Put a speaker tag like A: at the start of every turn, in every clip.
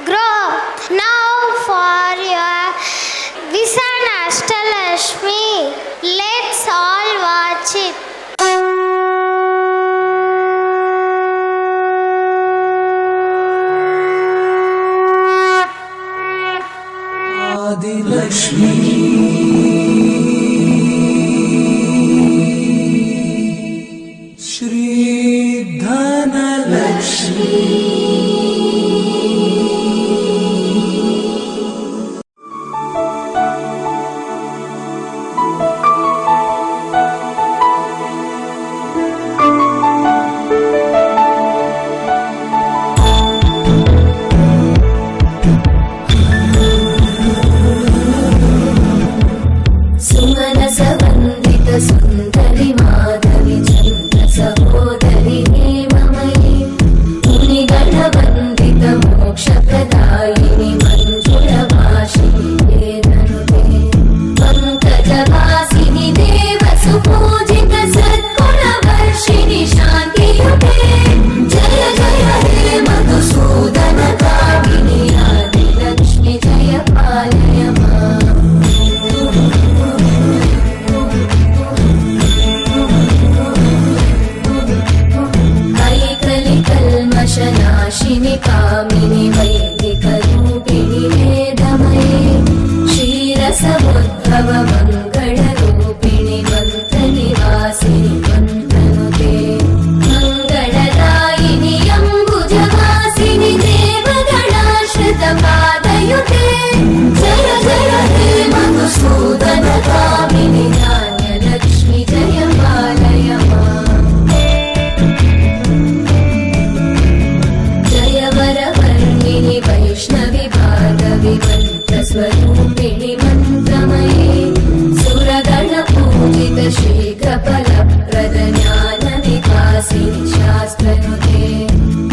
A: growth. Now for your Visan Ashtalashmi, let's all watch it.
B: Adilakshmi Shri Dhanalakshmi
C: सुंदरी माधवी चंद्र सहोदरी हेममयी मुनि गण वंदित मोक्ष प्रदायिनी मंजुल भाषिणी वेदनुते पंकज वासिनी देव सुपूजित सद्गुण वर्षिणी शांतियुते जय जय हे मधुसूदन कामिनी आदि लक्ष्मी जय पालय मां कल्मषनाशिनि कामिनि वैदिकरूपिणि वेदमये क्षीरसमुद्भव मङ्गलरूपिणि मन्त्रनिवासिनि मन्त्रनुते मङ्गलदायिनि अम्बुजवासिनि देवगणाश्रितपादयुते जय जय हे मधुसूदन कामिनि धान्यलक्ष्मि जय पालय माम् वैष्णवी भागवि मन्त्रस्वरूपिणि मन्त्रमये सुरगण पूजित शीघ्रफलप्रद ज्ञानविकासिनि शास्त्रनुते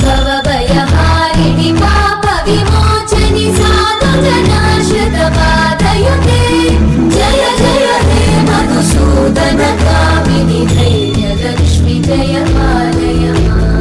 C: भवभयहारिणि पापविमोचनि साधुजनाश्रितपादयुते जय जय हे मधुसूदन कामिनि धैर्यलक्ष्मि जय पालय माम्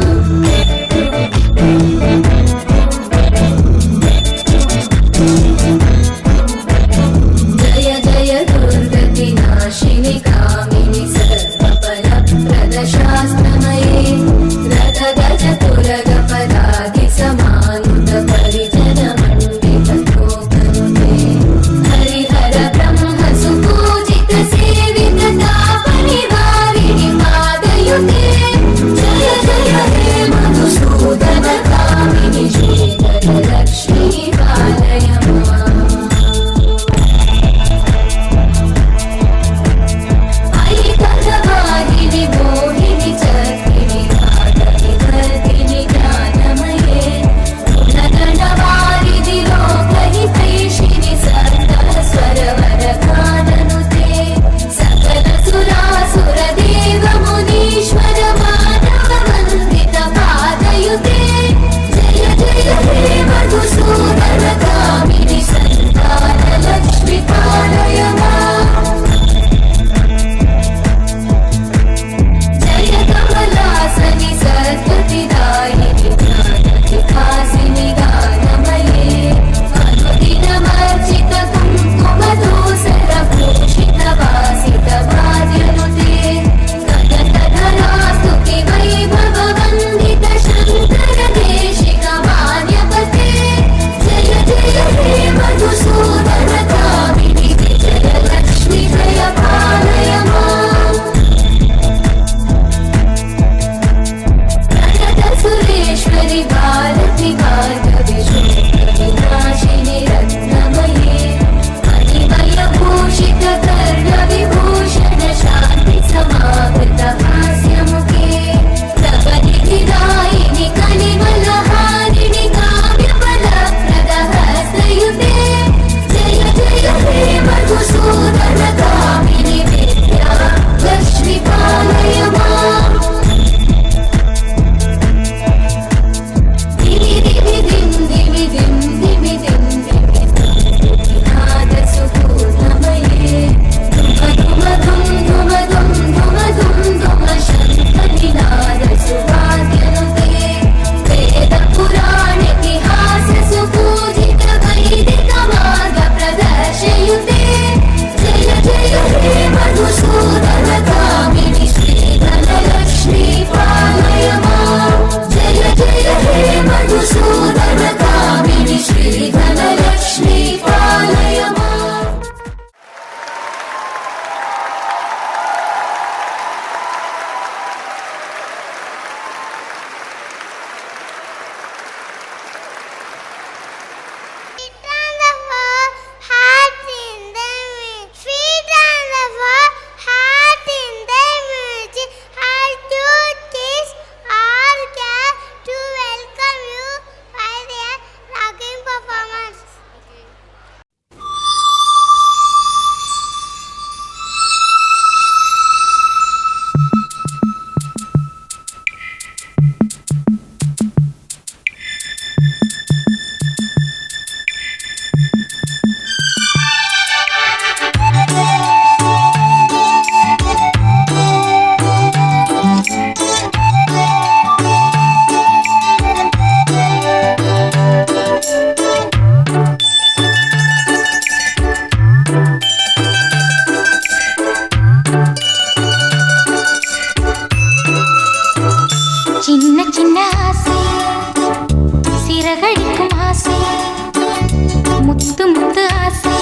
B: முத்து முத்து ஆசை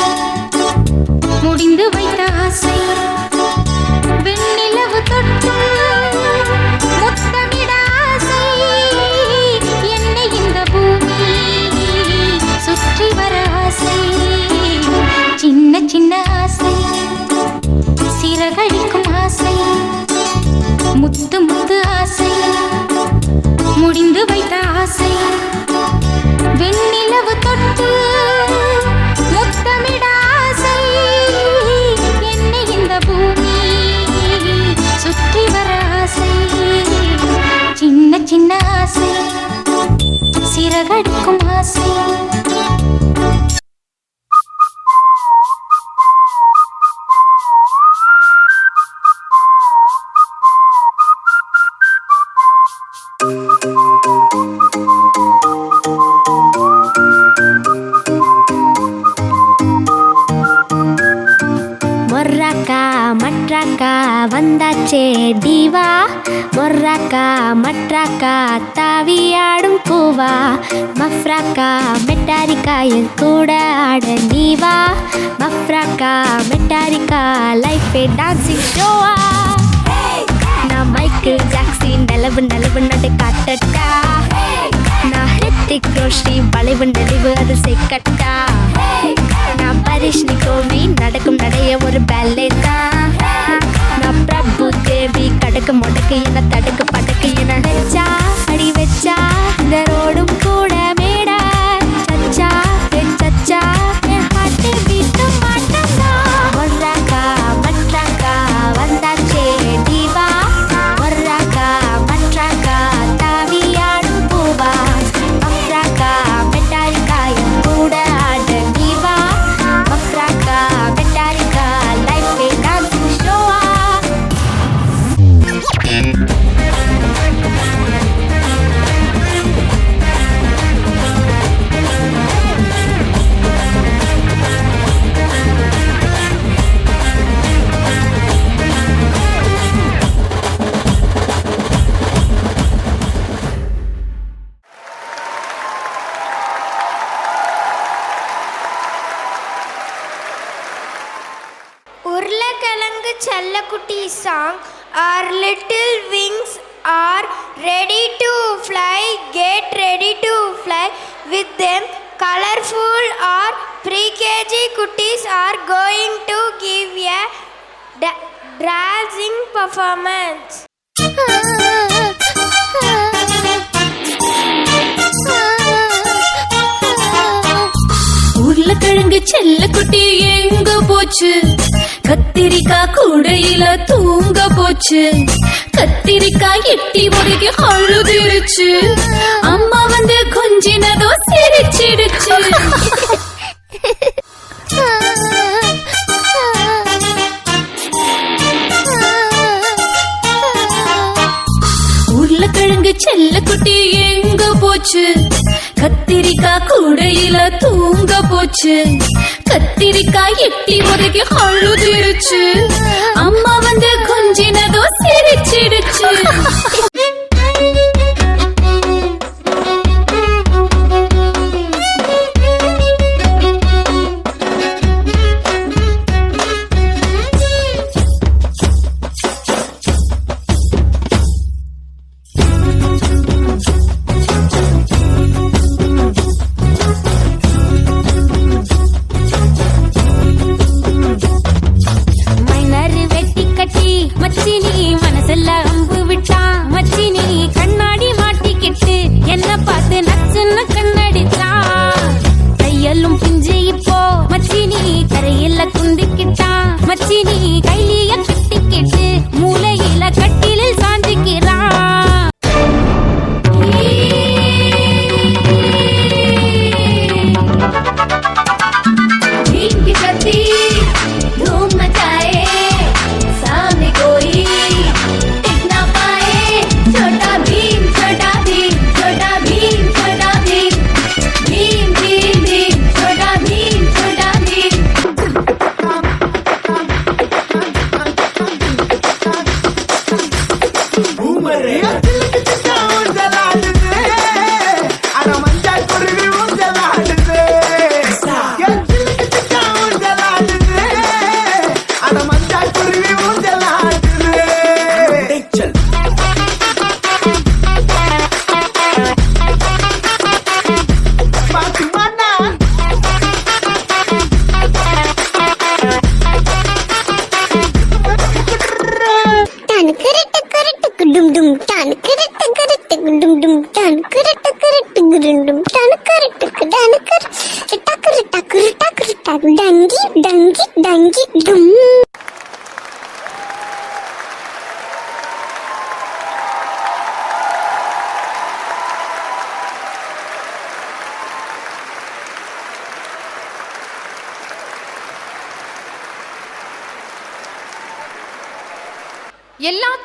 B: முடிந்து வைத்த ஆசை வெண்ணிலவு தொட்டு முத்தமிட ஆசை என்னை இந்த பூமி சுற்றி வர ஆசை சின்ன சின்ன ஆசை சிறகடிக்கும் ஆசை முத்து முத்து ஆசை முடிந்து வைத்த ஆசை வெண்ணிலவு தொட்டு முத்தமிட ஆசை என்னை இந்த பூமி சுற்றி வர ஆசை சின்ன சின்ன ஆசை சிறகடிக்கும் ஆசை
A: வந்தாச்சே டிவா மொர்ராக்கா மட்ராக்கா தாவியாடும் பூவா மஃப்ராக்கா மெட்டாரிக்கா என் கூட ஆட நீவா மஃப்ராக்கா மெட்டாரிக்கா லைஃபே டான்சிங் ஷோவா நான் மைக்கேல் ஜாக்சன் நலவு நலவு நடை காட்டட்டா நான் ஹிருத்திக் ரோஷன் வளைவு நடிவு அது செக்கட்டா நான் பரிஷ்ணி கோவி நடக்கும் நடைய ஒரு பேலே தான் நான் பிரபு தேவி கடக்கு முடக்கு என தடுக்கு படக்கு என வச்சா அடி வச்சா இந்த ரோடும் கூட மேட சச்சா சச்சா என் ஹார்ட் வீட்டு மாட்டா மொர்ராக்கா மட்ராக்கா வந்தாச்சே டிவா மொர்ராக்கா மட்ராக்கா தாவியாடும் பூவா மஃப்ராக்கா மெட்டாரிக்கா என் கூட ஆட நீவா மஃப்ராக்கா மெட்டாரிக்கா லைஃபே டான்சிங் ஷோவா உருளைக்கிழங்கு செல்லக்குட்டி song our little wings are ready to fly, get ready to fly with them. Colorful or pre-KG kutties are going to give a dazzling performance.
C: உருளைக்கிழங்கு செல்லக்குட்டி எங்க போச்சு கத்திரிக்காய் கூடையில தூங்க போச்சு கத்திரிக்காய் எட்டி உடைக்கு அழுதிருச்சு அம்மா வந்து கொஞ்சினதோ சிரிச்சிடுச்சு உருளைக்கிழங்கு செல்லக்குட்டி எங்க போச்சு கத்திரிக்காய் கூடையில தூங்க போச்சு கத்திரிக்காய் எட்டி உடைக்கு அழுதிருச்சு அம்மா வந்து கொஞ்சினதோ சிரிச்சிடுச்சு
B: மச்சினி மனசெல்லாம் அம்பு விட்டான்
C: எல்லா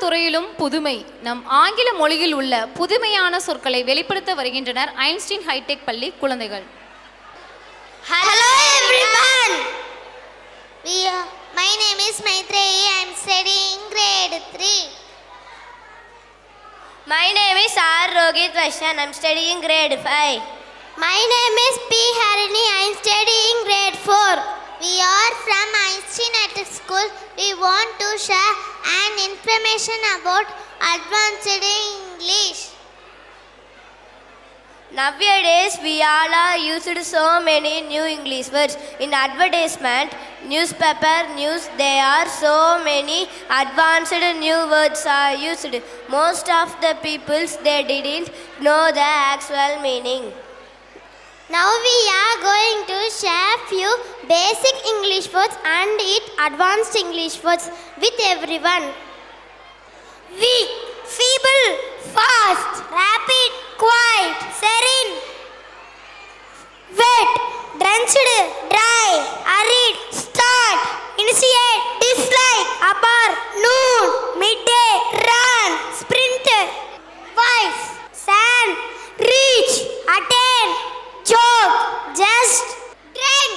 C: துறையிலும் புதுமை. நம் ஆங்கில மொழியில் உள்ள புதுமையான சொற்களை வெளிப்படுத்த வருகின்றனர் ஐன்ஸ்டீன் ஹைடெக் பள்ளி குழந்தைகள்.
A: Hello everyone.
D: My name is Maitreyi. I am studying grade 3.
A: My name is R. Rohit Vaishyan. I am studying grade 5.
D: My name is P. Harini. I am studying grade 4. We are from Einstein High School. We want to share an information about advanced English.
A: Nowadays, we all are used so many new English words. In advertisement, newspaper, news, there are so many advanced new words are used. Most of the peoples, they didn't know the actual meaning.
D: Now we are going to share few basic English words and advanced English words with everyone.
A: Weak, feeble, fast, rapid, quiet, serene, wet, drenched, dry, arid, start, initiate, dislike, abort, noon, midday, run, sprint, wise, sand, reach, attain, joke, just, drink,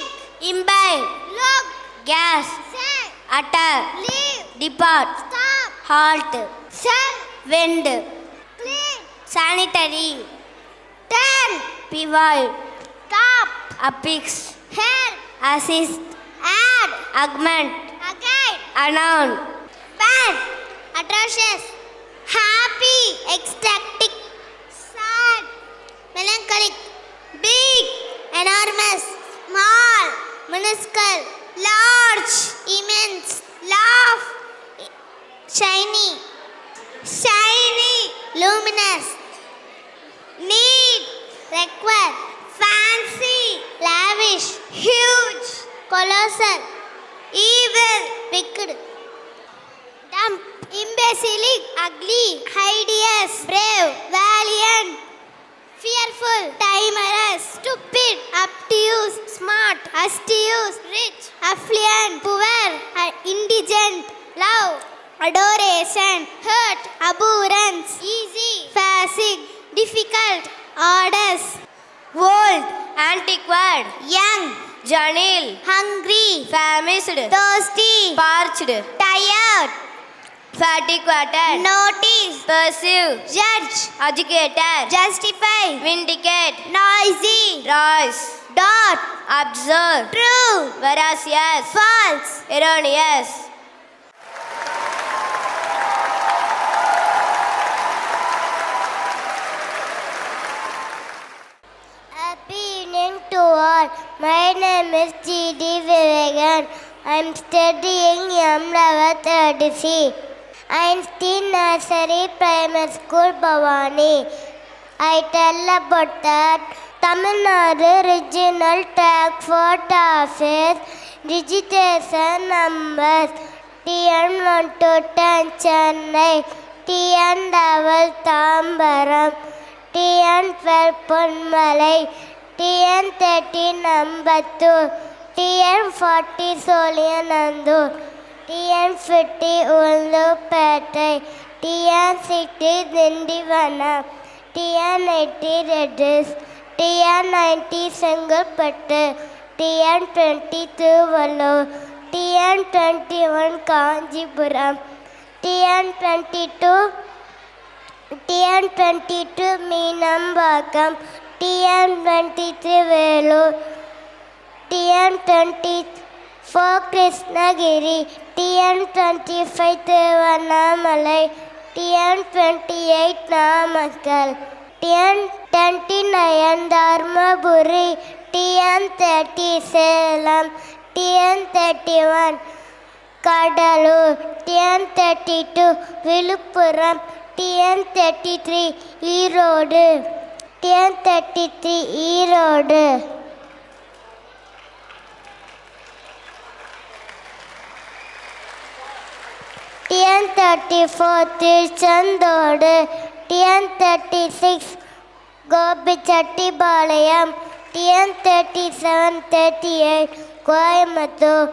A: imbibe,
D: Look,
A: gas,
D: say,
A: utter,
D: leave,
A: depart,
D: stop,
A: halt,
D: sell,
A: wind,
D: clean,
A: sanitary,
D: turn,
A: pivot,
D: top,
A: affix,
D: help,
A: assist,
D: add,
A: augment,
D: again,
A: unknown,
D: bad, atrocious, happy, ecstatic, sad, melancholic, big, enormous, small, minuscule, large, immense, laugh, shiny, luminous, need, require, fancy, lavish, huge, colossal, evil, wicked, dumb, imbecilic, ugly, hideous, brave, valiant, fearful, timorous, stupid, obtuse, smart, astucious, rich, affluent, poor, indigent, love, adoration, hurt, abhorrence, easy, facile, difficult, arduous,
A: old, antiquated,
D: young,
A: juvenile,
D: hungry,
A: famished,
D: thirsty,
A: parched,
D: tired,
A: fatigued,
D: notice,
A: perceive,
D: judge,
A: educated,
D: justify,
A: vindicate,
D: noisy,
A: rise,
D: dot,
A: observe,
D: true,
A: veracious,
D: false,
A: erroneous.
D: Happy evening to all. My name is G.D. Vivegan. I am studying M1130C. Einstein Nursery Primary School, Bhavani. I tell about that Tamil Nadu Regional Transport Office registration numbers TN1 to 10 Chennai, TN11 Tambaram, TN12 Punmalai, TN13 Ambattur, TN40 Soliyanandur, TN50 Ullupetai, TN60 Dindivanam, TN80 Redis, TN90 Sengalpattu, TN20 Thuvallur, TN21 Kanjipuram, TN22 Meenambakam, TN23 Velur, TN24 Krishnagiri, TN25 Tiruvannamalai, TN28 Namakkal, TN29 Dharmaburi, TN30 Salem, TN31 Kadalur, TN32 Viluppuram, TN33 Erode, TN33 Erode. TN34 திருச்செந்தோடு, TN36 Gobichettipalayam, TN37-38 Coimbatore,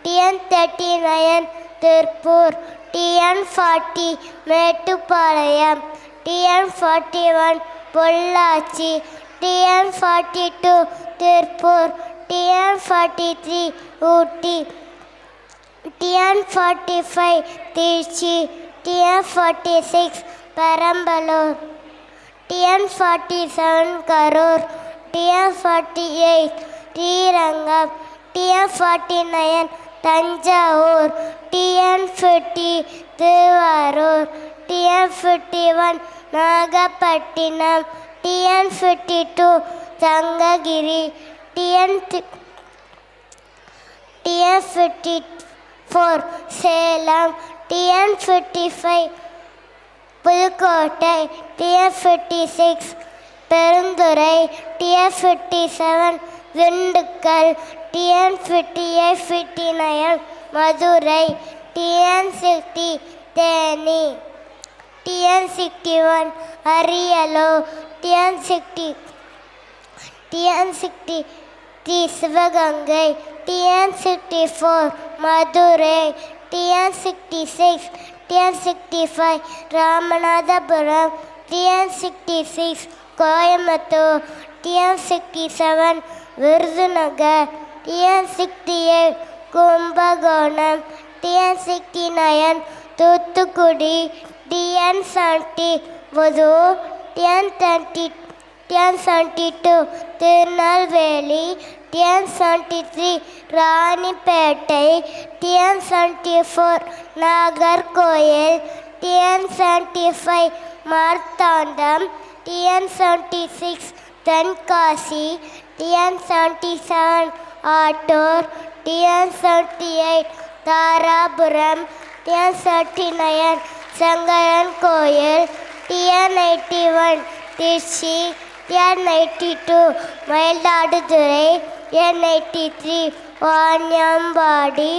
D: TN39 Tiruppur, TN40 Mettupalayam, TN41 Pollachi, TN42 Tiruppur, TN43 Ooty, TN45 Trichy, TN46 Perambalur, TN47 Karur, TN48 Srirangam, TN49 Thanjavur, TN50 Thiruvarur, TN51 Nagapattinam, TN52 Sankagiri, TN54 Salem, TN55 Pudukkottai, TN56 Perundurai, TN57 Dindigul, TN58-59 Madurai, TN60 Theni, TN61 Ariyalur, TN63 Sivaganga, TN64 Madurai, TN65 Ramanathapuram, TN66 Coimbatore, TN67 Virudhunagar, TN68 Kumbakonam, TN69 Thoothukudi, TN70 Pudur, TN72 Tirunelveli, TN73 Ranipet, TN74 Nagercoil, TN75 Marthandam, TN76 Tenkasi, TN77 Attur, TN78 Dharapuram, TN79 Sankaran கோயில், TN81 Trichy, TN82 Mayiladuthurai, TN83 Vaniyambadi,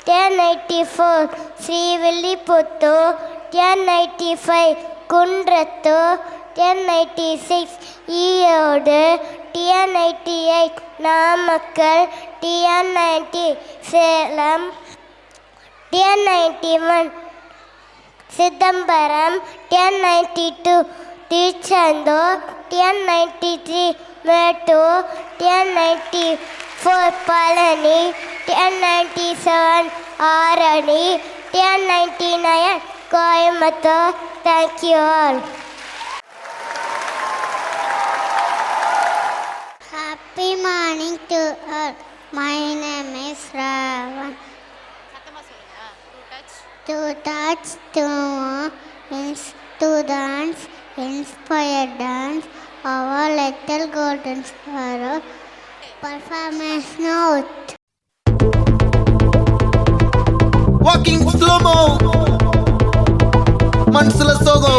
D: TN84 Srivilliputhur, TN85 Kundrathur, TN86 Erode, TN88 Namakkal, TN90 Salem, TN91 Chidambaram, TN92 Tiruchendur, TN93 Mettur, TN94 Palani, TN97 Arani, TN99 Coimbatore. Thank you all. Happy morning to all. My name is Ravan. To touch, to move, to dance, inspire dance, our little golden sparrow. Performance note.
E: Walking slow-mo, Mansala Sogo.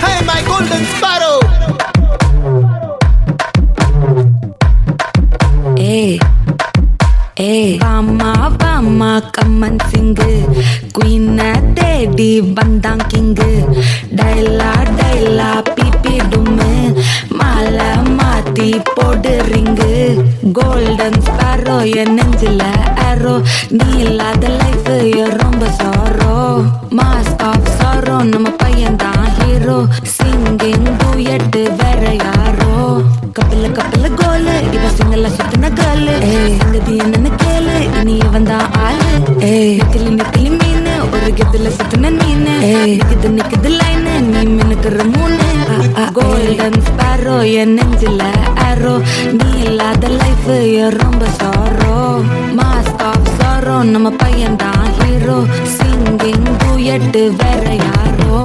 E: Hey, my golden sparrow.
F: Hey, hey, Vama, come and sing. Queen தேடி வந்தான் king. டைலா BP டும்மு, மாலை மாத்தி போடு ring. Golden sparrow என் நெஞ்சில ஆரோ, நீ இல்லாத life ரொம்ப sorrow. Mask of sorrow, நம்ம பையன் தான் ஹீரோ. சிங்கிங் டூயட் வேற யாரோ. கப்பல கோலு, இவ சிங்கல சுத்தின கேளு. சங்கதி என்னன்னு கேளு, இனி இவன் தான் ஆளு. நெக்கிலி மீன், ஒரு கெத்துல சுத்தின மீனு. நிக்குது லைனு, நீ மினுக்குற மூணு. கோல்டன் ஸ்பாரோ என் நெஞ்சில ஆரோ, நீ இல்லாத லைஃப் ரொம்ப சாரோ. மாஸ்க் ஆஃப் சாரோ, நம்ம பையன் தான் ஹீரோ. சிங்கிங் டூயட் வேற யாரோ.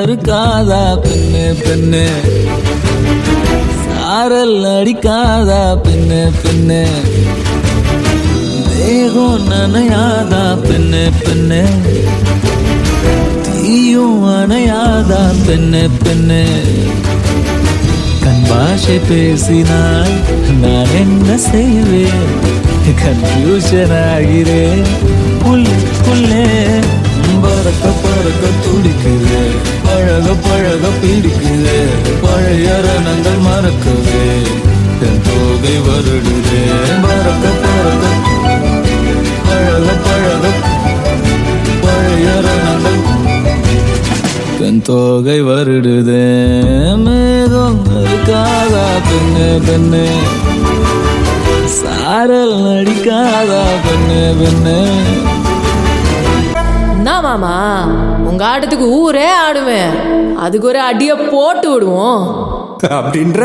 G: இருக்காதா பெண்ணு பெண்ணு சாரல் அடிக்காதா பெண்ணு பெண்ணு தேகம் நனையாதா பெண்ணு பெண்ணு தீயும் அணையாதா பெண்ணு பெண்ணு கண் பாஷை பேசினால் நான் என்ன செய்வேன் கன்ஃபியூஷன் ஆகிறேன் புல்லே பறக்க பறக்க துடிக்குது பழக பழக பிடிக்குது பழைய ரணங்கள் மறக்குது என் தோகை வருடுது பறக்க பறக்க பழக பழக பழைய ரணங்கள் என் தோகை வருடுது மேகம் இருக்காதா பெண்ணு பெண்ணு சாரல் அடிக்காதா பெண்ணு பெண்ணு
H: என்ன மாமா உங்க ஆட்டத்துக்கு ஊரே ஆடுவேன் அதுக்கு ஒரு அடிய போட்டு விடுவோம்
I: அப்படின்ற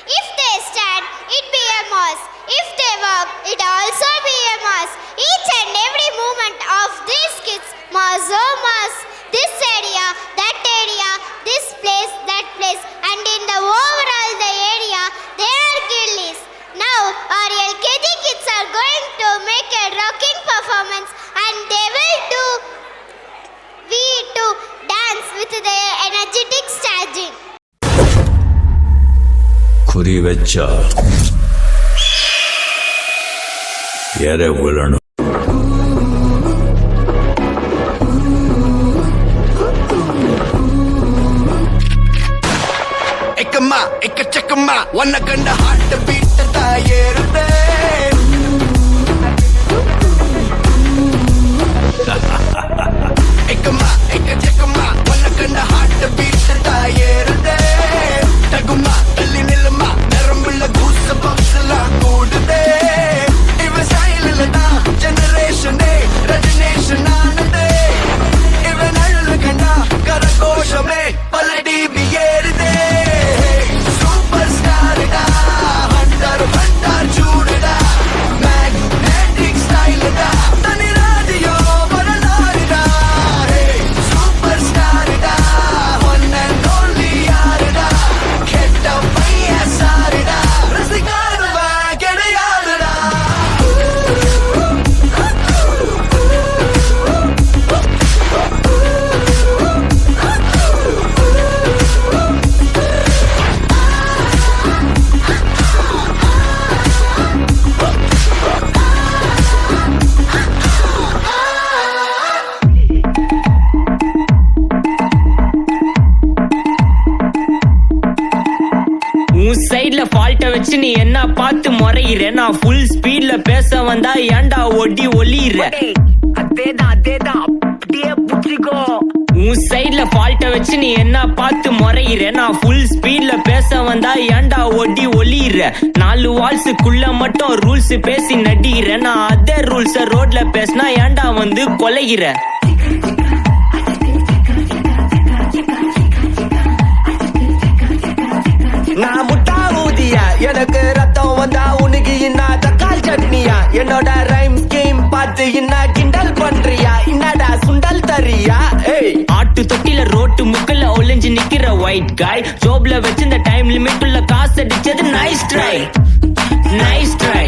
D: If they stand, it be a moss. If they walk, it also be a moss. Each and every movement of these kids, moss oh moss. This area, that area, this place, that place, and in the overall the area, they are gillies. Now our LKG kids are going to make a rocking performance, and they will do dance with their energetic staging.
G: குறி வச்சா எற விழணும்
E: எக்கம்மா எக்கச்சக்கம்மா ஒன்ன கண்ட heart beat தான் ஏறுதே எக்கம்மா எக்கச்சக்கம்மா ஒன்ன கண்ட heart beat தான் ஏறுதே தகுமா தள்ளி நில்லுமா நரம்புள்ள கூச பக்ஸ்லாம் கூடுதே இவ சைலில் தான் ஜெனரேஷனே ரெஜினேஷன் ஆனதே இவன் அழுல கண்டா கரகோஷமே பல டிபி ஏறுதே சூப்பர் ஸ்டார்டா ஹண்டர் ஹண்டர் சூடுடா மேக்னெட்டிக் ஸ்டைல்டா தனி ராஜியோ வரலாறுடா சூப்பர் ஸ்டார்டா ஒன் அண்ட் ஒன்லி யாருடா கெட்ட பையன் சாருடா ரசிகாதவ கிடையாதுடா
J: உன் சைடுல ஃபால்ட்ட வச்சு நீ என்ன பார்த்து முறையிற நான் ஃபுல் ஸ்பீட்ல பேச வந்தா ஏன்டா ஒடி ஒளியிற அதேதான் அதேதான் அப்படியே புடிச்சுக்கோ உன் சைடுல ஃபால்ட்ட வச்சு நீ என்ன பார்த்து முறையிற நான் ஃபுல் ஸ்பீட்ல பேச வந்தா ஏன்டா ஒடி ஒளியிற 4 வால்ஸுக்குள்ள மட்டும் ரூல்ஸ் பேசி நடிகிற நான் அதே ரூல்ஸ ரோட்ல பேசினா ஏன்டா வந்து கொலைகிற
E: நான் முட்டா ஊதியா எனக்கு ரத்தம் வந்தா உனக்கு இன்னா தக்காளி சட்னியா என்னோட ரைம் ஸ்கீம் பார்த்து என்ன கிண்டல் பண்றியா என்னடா சுண்டல் தரியா ஏய்
J: ஆட்டு தொட்டில ரோட்டு முக்கல்ல ஒளிஞ்சு நிக்கிற ஒயிட் காய் ஜோப்ல வச்சிருந்த டைம் லிமிட் உள்ள காசு அடிச்சது nice try nice try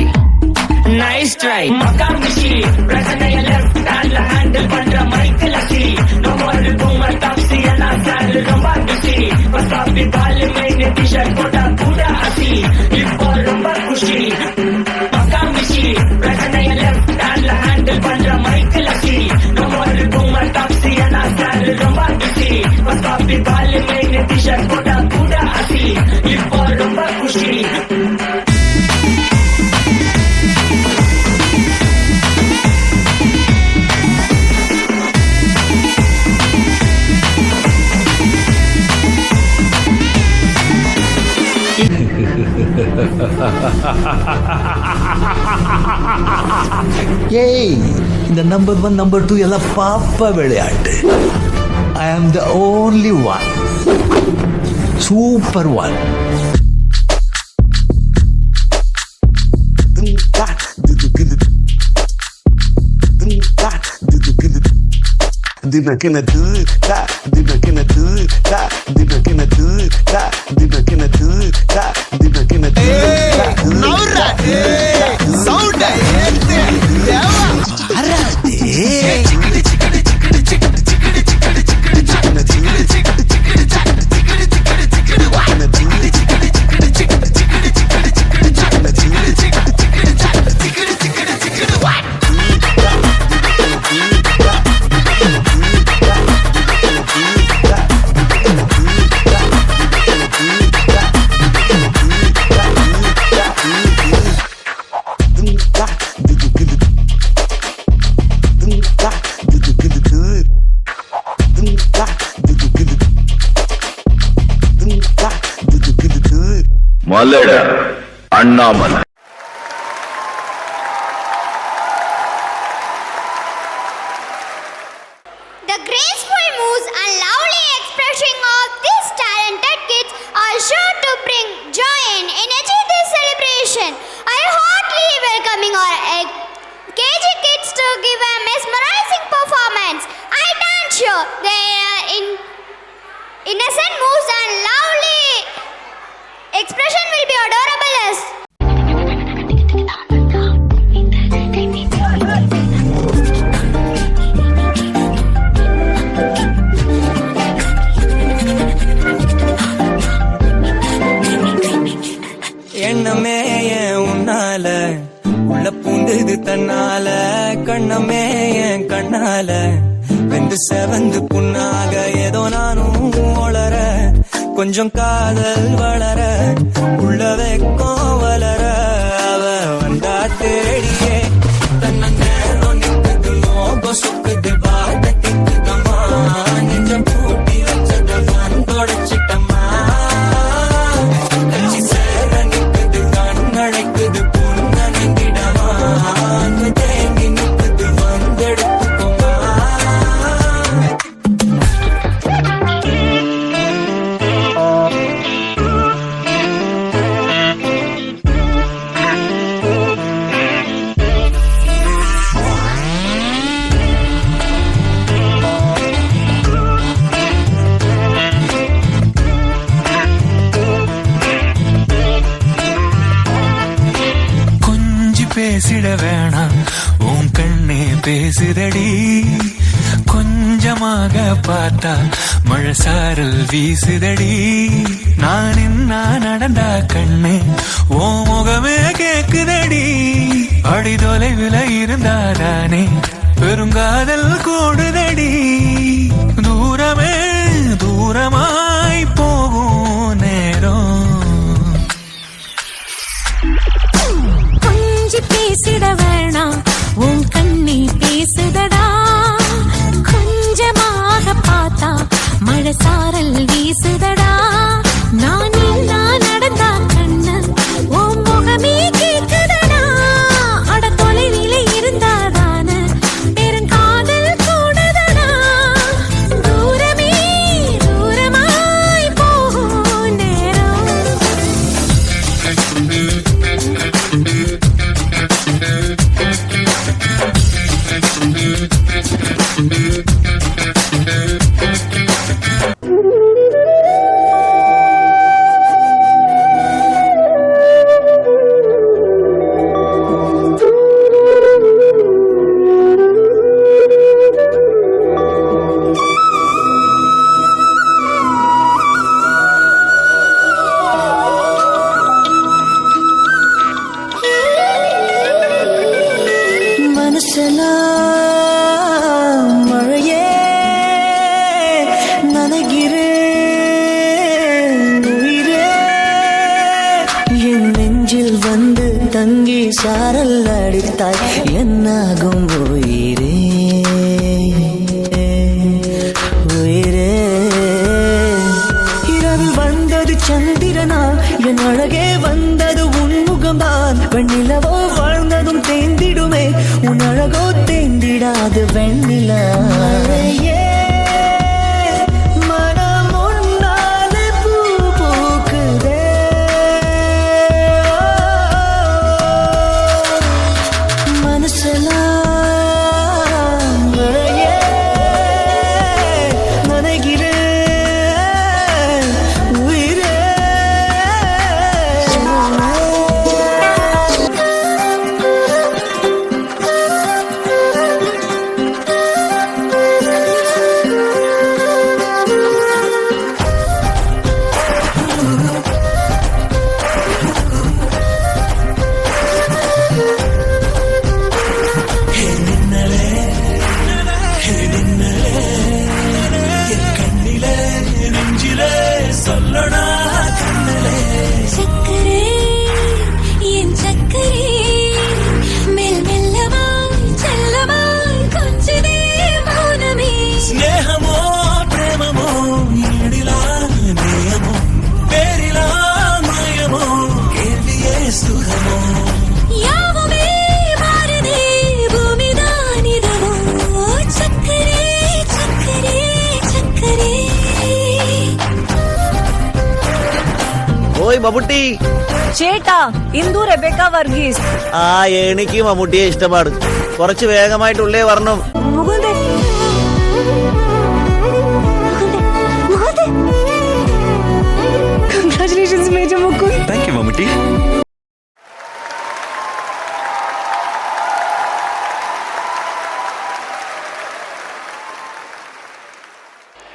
J: nice try மகாமிஷி பிரச்சனைய லெஃப்ட் ஹேண்ட்ல ஹேண்டில் பண்ற மைக்கேல் அசி நம்ம பூமர் டாக்ஸி எல்லாம் சார் ரொம்ப பிஸி பசாபி பால் மேனே டி-ஷர்ட் போட்டா கூட அசி இப்போ ரொம்ப குஷி மகாமிஷி பிரச்சனைய லெஃப்ட் ஹேண்ட்ல ஹேண்டில் பண்ற மைக்கேல் அசி நம்ம பூமர் டாக்ஸி எல்லாம் சார் ரொம்ப பிஸி பசாபி பால் மேனே டி-ஷர்ட் போட்டா கூட அசி இப்போ ரொம்ப குஷி
G: ஏய் இந்த நம்பர் 1 நம்பர் 2 எல்லாம் பாப்பா விளையாட்டு. I am the only one, super one.
I: மலட Annamalai.
D: The graceful moves and lovely expression of these talented kids are sure to bring joy and energy to this celebration. I heartily welcoming our KG kids to give a mesmerizing performance. I dance sure their innocent moves and lovely expression will be adorable as
E: எண்ணமே ஏன் உன்னால உள்ள பூந்தது தன்னால கண்ணமே என் கண்ணால வெந்து செவந்து புண்ணாக ஏதோ நானும் ஒளர கொஞ்சம் காதல் வளர உள்ள வெக்கம் வளர அவ வந்தா தேடியே தன்னேரம் நிற்குது மோகம் சுக்குது பாட்ட திக்குதம்மா நெஞ்சம் பூட்டி வச்சத தொடச்சிட்டம்மா கட்சி சேர நிற்குது கண்ணழைக்குது புன்னணிந்திடமா தேங்கி நிற்குது வந்தெடுத்துக்குமா. பேசிட வேணாம் உன் கண்ணே பேசுதடி கொஞ்சமாக பார்த்தா மழை சாரல் வீசுதடி நான் என்ன நடந்தா கண்ணே ஓ முகமே கேக்குதடி அடி தொலைவில் இருந்தாதானே பெருங்காதல் கூடுதடி தூரமே தூரமாய் போகும் நேரம்
B: பேசிட வேணாம் உன் கண்ணி பேசுதடா கொஞ்சமாக பார்த்தா மழை சாரல் வீசுதடா நான் நடந்தா கண்ணன் உன் முகமே கேக்குதடா அட தொலைவில இருந்தாதான பெருங்காதல் கூடுதடா தூரமே தூரமா
E: சாரல் அடித்தாய் என்னாகும் உயிரே உயிரே இரவில் வந்தது சந்திரனா என் அழகே வந்தது உன்முகம்தான் வெண்ணிலவோ வாழ்ந்ததும் தேந்திடுமே உன் அழகோ தேந்திடாது வெண்ணிலா
K: മമ്മൂട്ടി
L: ചേട്ടാ ഇന്ദു റെബേക്ക വർഗീസ്
K: എനിക്ക് മമ്മൂട്ടിയെ ഇഷ്ടമാണ് കുറച്ച് വേഗമായിട്ടുള്ളേ വരണം
L: congratulations major Mukund
K: thank you Mammootty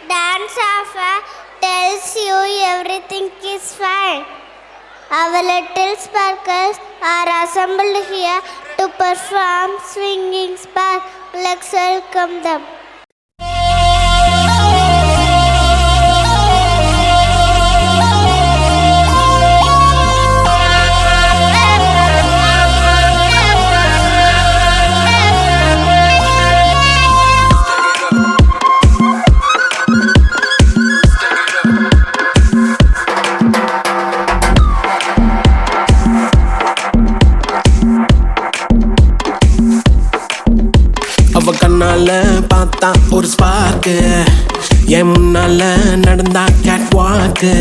D: Dance Alpha tells you everything is fine. Our little sparkles are assembled here to perform swinging spark. Let's welcome them.
E: பார்த்தா ஒரு ஸ்பார்க்கு என் முன்னால நடந்தா கேட் வாக்கு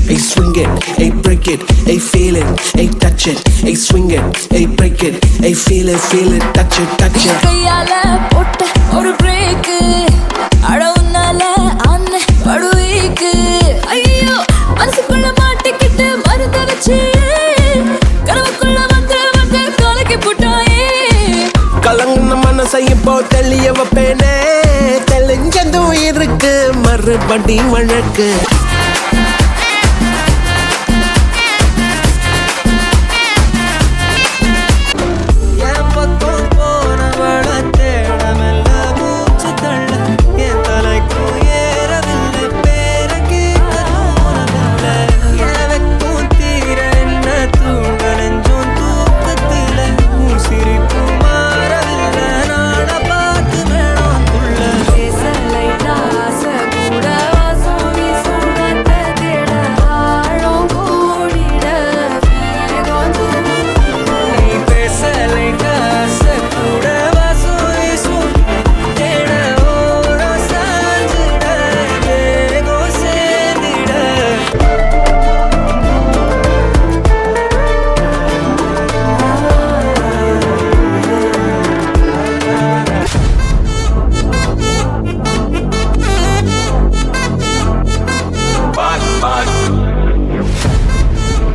E: ஐ swing it I break it I feel it I touch it I swing it I break it I feel it touch it
F: கையால போட்ட ஒரு brake அடவுனால அண்ண படுவீக்கு ஐயோ மனசுக்குள்ள மாட்டிக்கிட்டு மருந்த வச்சு கனவுக்குள்ள வந்து கலக்கி போட்டாயே
E: கலங்குன மனசை இப்போ தெளிய வைப்பேனே தெளிஞ்சதும் இருக்கு மறுபடி வழக்கு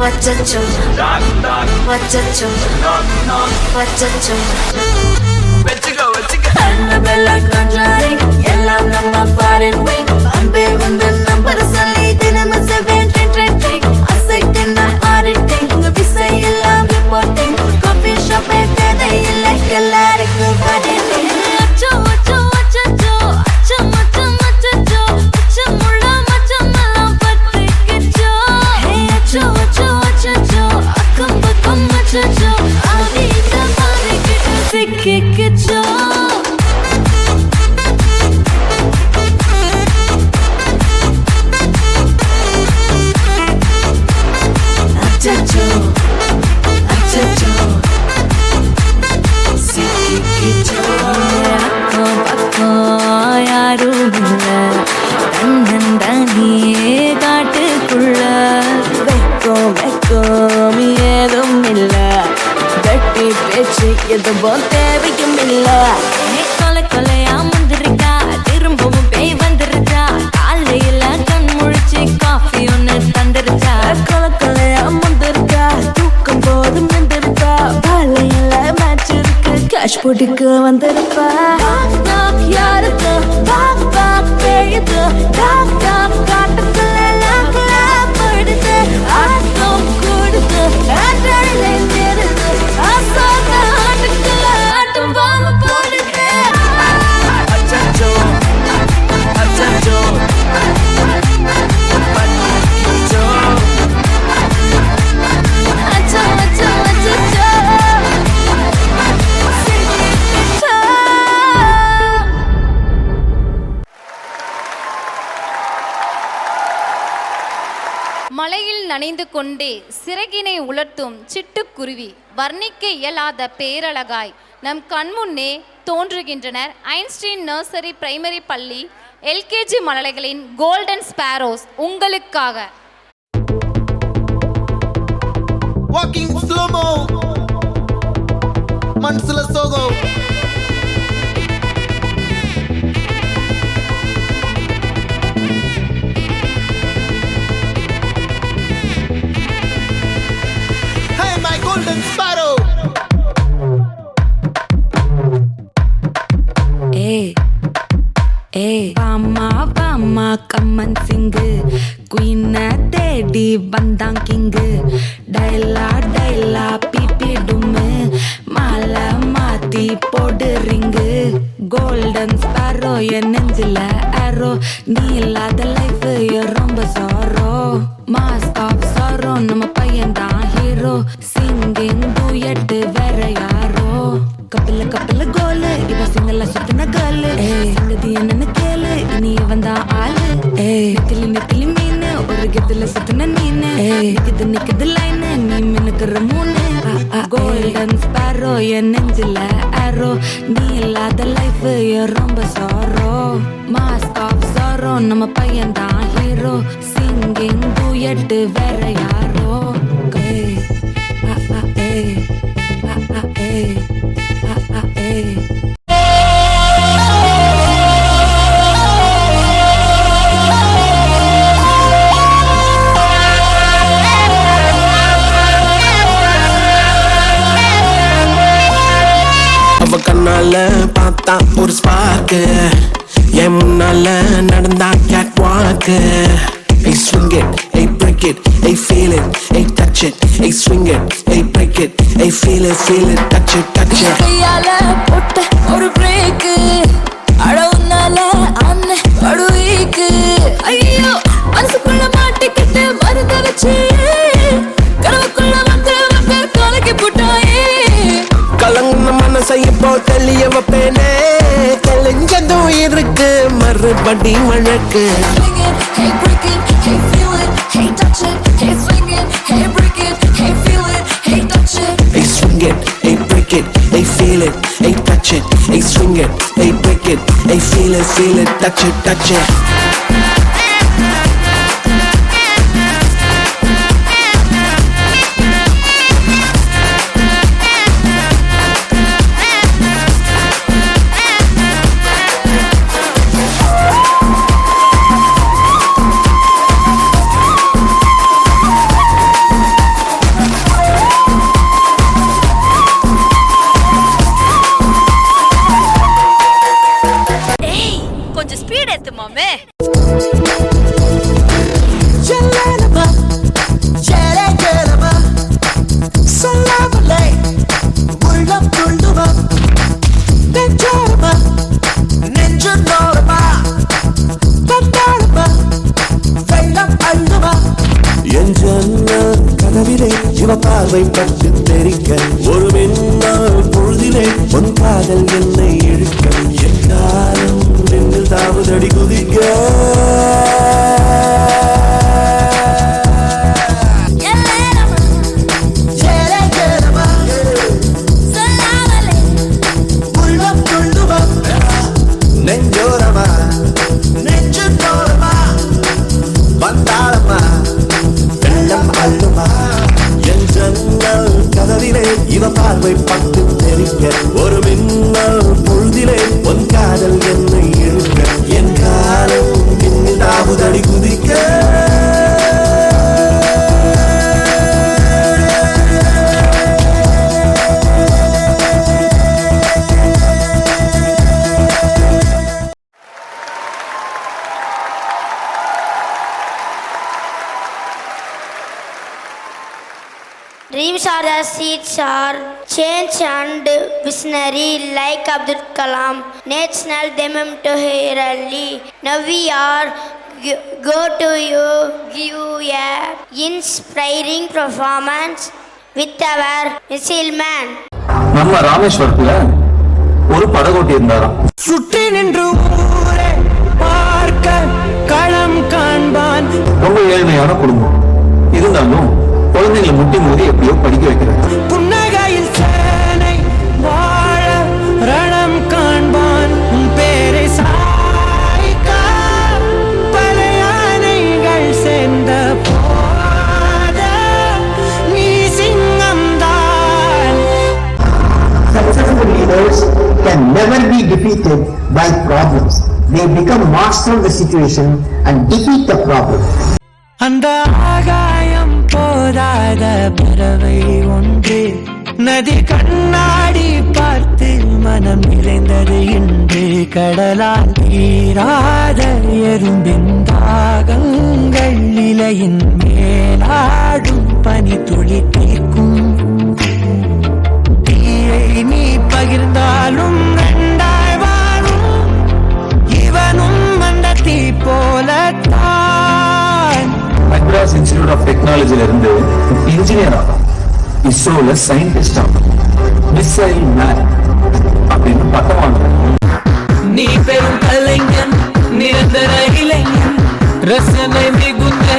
F: வச்சச்சோ வச்சச்சோ வச்சச்சோ Annabella conjuring எல்லாம் நம்ம ஃபாரின் விங் அன்பே உந்த நம்பர் சொல்லி தினமும் 7 அசைக்கின்ற ஆரிட்டிங் உங்க விசை எல்லாம் ரிப்போர்ட்டிங் காஃபி ஷாப்பே தேதை இல்லை எல்லாருக்கும் பதில் அச்சோ அச்சோ அச்சச்சோ அச்சோ மச்சம் அச்சச்சோ அச்சமுள்ள மச்சம் எல்லாம் பத்திக்கிச்சோ ஹே அச்சோ அச்சோ அச்சச்சோ அக்கம் பக்கம் அச்சச்சோ முடிச்சு எதுவும் தேவையும் இல்ல. கொலை கொலையா முந்திருக்கா திரும்பவும் பேய் வந்துருச்சா, காலையில கண் முழிச்சு காஃபி ஒன்னு தந்துருச்சா. கொலை கொலையா முந்திருக்கா தூக்கம் போதும் வந்துருக்கா, காலையில மேட்ச் இருக்கு கேஷ் போட்டுக்கு வந்திருப்பா. யாருக்கு பாக் பாக் பேயுது டாக் டாக் காட்டுக்குள்ள லாக்ல படுது ஆட்டம் கூடுது ஆட்டடிலே நிறுது ஆசாத ஆட்டுக்குள்ள ஆட்டம் வாம போடுது.
E: அச்சச்சோ அச்சச்சோ அச்சச்சோ
F: அச்சோ அச்சோ அச்சோ
C: மலையில் நனைந்து கொண்டே சிறகினை உலர்த்தும் சிட்டுக்குருவி, வர்ணிக்க இயலாத பேரழகாய் நம் கண்முன்னே தோன்றுகின்றனர் ஐன்ஸ்டீன் நர்சரி பிரைமரி பள்ளி எல்கேஜி மழலைகளின் கோல்டன் ஸ்பாரோஸ் உங்களுக்காக.
M: Walking slow-mo, மனசுல சோகம். Hey, my golden sparrow.
F: Bama Bama கம்மன் சிங்கு குயினை தேடி வந்தான் கிங்கு. டைலா டைலா பிபி டும்மு மாலை மாத்தி போடு ரிங்கு. கோல்டன் ஸ்பாரோ என் நெஞ்சில ஆரோ, நீ இல்லாத லைஃப் ரொம்ப சாரோ. மாஸ்க் ஆஃப் சாரோ நம்ம பையன் தான் ஹீரோ, சிங்கிங் டூயட் வேற யாரோ. கப்பில கப்பில கோலு இவ சிங்கல்ல சுத்தின கேளு, சங்கதி என்னன்னு கேளு இனி இவன் தான் ஆளு. நிக்கலி நிக்கலி மீனு ஒரு கெத்துல சுத்தின நீனு, நிக்குது நிக்குது லைனு நீ மினுக்குற மூணு. கோல்டன் ஸ்பாரோ என் நெஞ்சில ஆரோ, நீ இல்லாத லைஃப் ரொம்ப சாரோ. மாஸ்க் ஆஃப் சாரோ நம்ம பையன் தான் ஹீரோ, சிங்கிங் டூயட் வேற யாரோ.
E: அவ கண்ணால பார்த்தா ஒரு ஸ்பார்க்கு, என் முன்னால நடந்தா கேட் வாக்கு. Hey swing it, hey break it, hey feel it, hey touch it, hey swing it, hey break it, hey feel it, touch it, touch it.
F: கையால போட்ட ஒரு பிரேக்கு, அழவுனால அண்ண படுவீக்கு. ஐயோ மனசுக்குள்ள மாட்டிக்கிட்டு மருந்த வச்சு, கனவுக்குள்ள வந்து கலக்கி போட்டாயே.
E: கலங்குன மனசை இப்போ தெளிய வைப்பேனே, தெளிஞ்சதும் இருக்கு மறுபடி வழக்கு.
F: Hey break it, hey feel it, hey touch it, hey swing it, hey break it, hey feel it, hey touch it.
E: Hey swing it, hey break it, hey feel it, hey touch it, hey swing it, hey break it, hey feel it, touch it, touch it.
L: கொஞ்சம் speed ஏத்து மாமே.
E: என் ஜன்னல் கதவிலே இவ பார்வை பட்டு தெரிக்க, ஒரு மின்னல் பொழுதிலே உன் காதல் என்னை இழுக்க. என் காலம் நின்றில் தாவுதடி குதிக்க. நெஞ்சோரமா நெஞ்சோரமா வந்தாளமா வெள்ளம் அள்ளுமா. என் ஜன்னல் கதவிலே இவ பார்வை பட்டு
A: Dreams are the seeds are change and visionary like Abdul Kalam. National memento yearly. Now we are go to you give you a inspiring performance with our missile man.
I: நம்ம ராமேஸ்வரத்துல ஒரு படகோட்டி இருந்தாராம்.
J: சுற்றி நின்று ஊரே பார்க்க களம் காண்பான்.
I: ரொம்ப ஏழ்மையான குடும்பம் இருந்தாலும் குழந்தைங்களை முட்டி மோதி எப்படியோ படிக்க வைக்கிறாங்க.
J: புன்னகையில் சேனை வாழ ரணம் காண்பான். உன் பேரை சாய்க்க பல யானைகள் சேர்ந்த போத நீ சிங்கம்தான்.
N: Successful leaders can never be defeated by problems. They become master of the situation and defeat the problem.
J: அந்த ஆகாயம் போதாத பறவை ஒன்று நதி கண்ணாடி பார்த்து மனம் நிறைந்தது இன்று. கடலால் தீராத எறும்பின் தாகங்கள் இலையின் மேலாடும் பனி துளி தீர்க்கும். தீயை நீ பகிர்ந்தாலும் ரெண்டாய் வாழும். இவனும் அந்த தீ போலத்தான்.
I: மெட்ராஸ் இன்ஸ்டிடியூட் ஆஃப் டெக்னாலஜில இருந்து இன்ஜினியர் ஆகும், இஸ்ரோல சயின்டிஸ்ட் ஆகும், மிசைல் மேன் அப்படின்னு பட்டம் வாங்குறாங்க.
J: நீ பெரும் கலைஞன், நிரந்தர இளைஞன், ரசனை மிகுந்த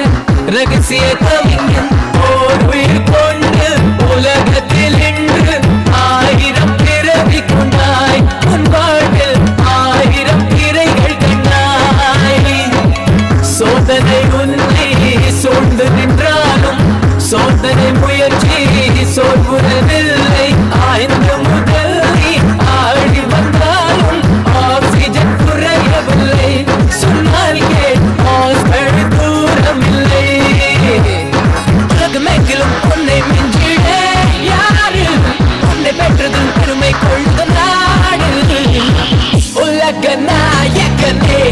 J: ரகசிய கவிஞன். ஓர் உயிர் கொண்டு உலகத்தில் இன்று 1000 பிறவி கொண்டாய். உன் வாழ்வில் 1000 திரைகள் கண்டாய். சோதனை உன்னை சூழ்ந்து நின்றாலும் சோதனை முயற்சி சோர்வுறவில்லை. ஆய்ந்து முதல் நீ ஆடி வந்தாலும் ஆக்சிஜன் குறையவில்லை. சொன்னால் கேட்கள் தூரமில்லை. உலகமெங்கிலும் உன்னை மிஞ்சிட யாரு? உன்னை பெற்றதில் பெருமை கொள்ளும் நாடு. உலக நாயகனே,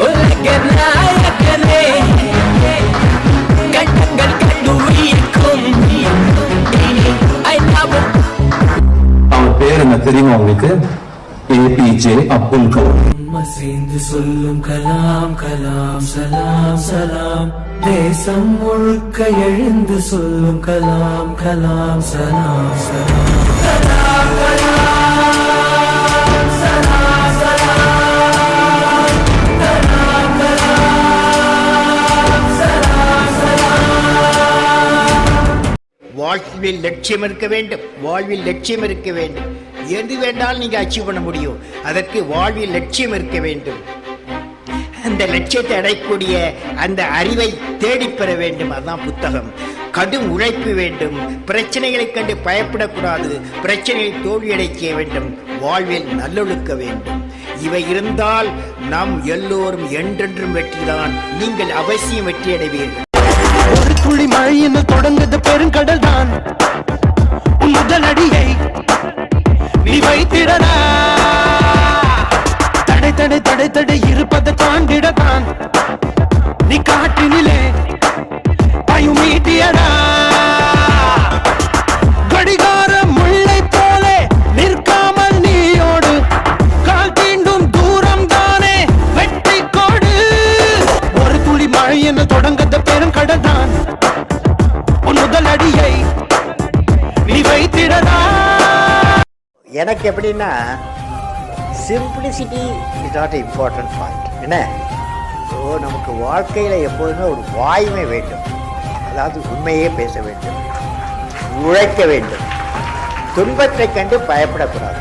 J: உலக நாயகனே, கட்டங்கள் கண்டு உயிர்க்கும்.
I: அவர் பேர் என்ன தெரியுமா உங்களுக்கு? ஏபிஜே அப்துல் கலாம்.
J: சேர்ந்து சொல்லும் கலாம் கலாம் சலாம் சலாம். தேசம் முழுக்க எழுந்து சொல்லும் கலாம் கலாம் சலாம் சலாம். கலாம் கலாம் சலாம் சலாம். கலாம் கலாம் சலாம் சலாம்.
O: வாழ்வில் லட்சியம் இருக்க வேண்டும். வாழ்வில் லட்சியம் இருக்க வேண்டும். எது வேண்டாலும் நீங்க அச்சீவ் பண்ண முடியும். அதற்கு வாழ்வில் லட்சியம் இருக்க வேண்டும். அந்த லட்சியத்தை அடையக்கூடிய அந்த அறிவை தேடிப்பெற வேண்டும். அதுதான் புத்தகம். கடும் உழைப்பு வேண்டும். பிரச்சனைகளை கண்டு பயப்படக்கூடாது. பிரச்சனையை தோல்வியடை செய்ய வேண்டும். வாழ்வில் நல்லொழுக்க வேண்டும். இவை இருந்தால் நாம் எல்லோரும் என்றென்றும் வெற்றிதான். நீங்கள் அவசியம் வெற்றி அடைவீர்கள்.
J: ஒரு துளி மழை என்று தொடங்குது பெருங்கடல் தான். உன் முதல் அடியை நீ வைத்திடடா. தடை தடை தடை தடை இருப்பதை தாண்டிடத்தான் நீ காற்றினிலே பயமீட்டியடா. கடிகார முல்லை போலே நிற்காமல் நீயோடு. கால் தீண்டும் தூரம் தானே வெற்றி கோடு. ஒரு துளி மழை என்று தொடங்குது பெருங்கடல் தான். உன் முதல் அடியை நீ வைத்திடடா.
O: எனக்கு எப்படின்னா simplicity is not important point. என்ன ஸோ நமக்கு வாழ்க்கையில் எப்போதுமே ஒரு வாய்மை வேண்டும். அதாவது உண்மையே பேச வேண்டும், உழைக்க வேண்டும், துன்பத்தை கண்டு பயப்படக்கூடாது.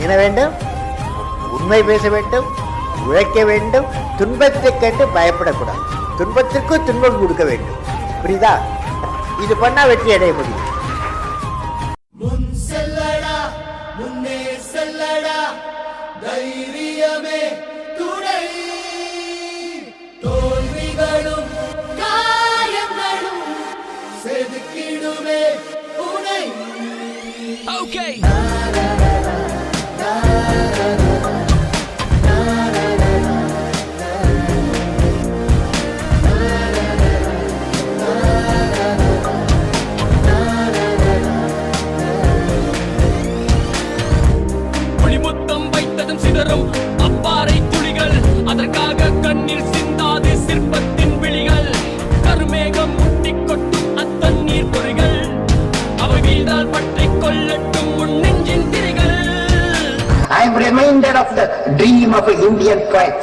O: என்ன வேண்டும்? உண்மை பேச வேண்டும், உழைக்க வேண்டும், துன்பத்தை கண்டு பயப்படக்கூடாது. துன்பத்திற்கும் துன்பம் கொடுக்க வேண்டும். புரியுதா? இது பண்ணால் வெற்றி அடைய முடியும்.
M: முன் செல்லடா, முன்னே செல்லடா, தைரியமே துணை. தோல்விகளும் காயங்களும் செதுக்கிடுமே உனை.
J: Okay. கொட்டி கொட்டும் அத்தண்ணீர் பொறிகள் அவை வீழ்ந்தால் பற்றி கொள்ளட்டும் உன் நெஞ்சின் திரைகள்.
N: I am reminded of the dream of an Indian poet,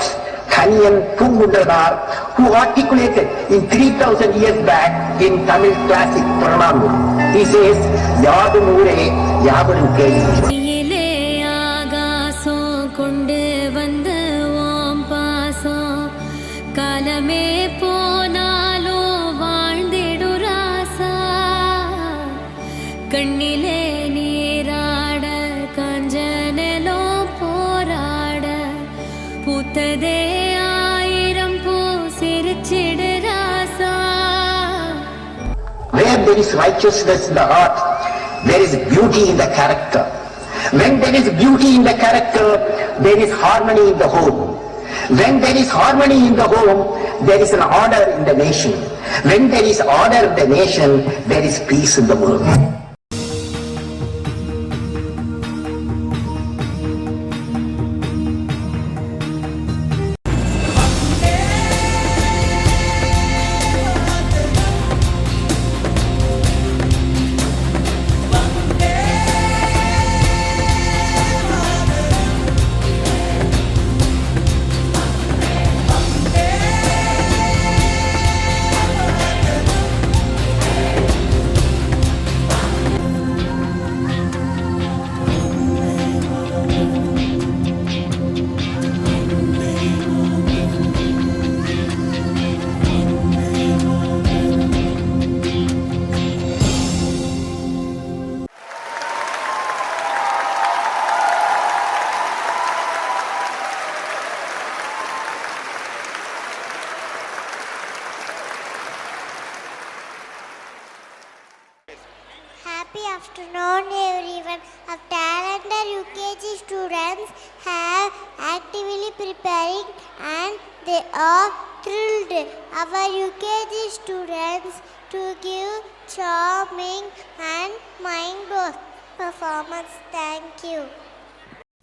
N: Kaniyan Pungundranar, who articulated in 3000 years back in Tamil classic Pranam. He says, Yadum Ure, Yadum Keli.
B: ஆகாசம் கொண்டு வந்த ஓம் பாசம் காலமே போனாலும் வாழ்ந்திடு ராசா கண்ணிலே நீராட கஞ்சனலோ போராட பூத்ததே ஆயிரம் பூ சிரிச்சிடு ராசா.
N: Where there is righteousness in the heart, there is beauty in the character. When there is beauty in the character, there is harmony in the home. When there is harmony in the home, there is an order in the nation. When there is order in the nation, there is peace in the world.
D: Happy afternoon everyone. Our talented UKG students have actively preparing and they are thrilled. Our UKG students to give charming and mind-blowing performance. Thank you.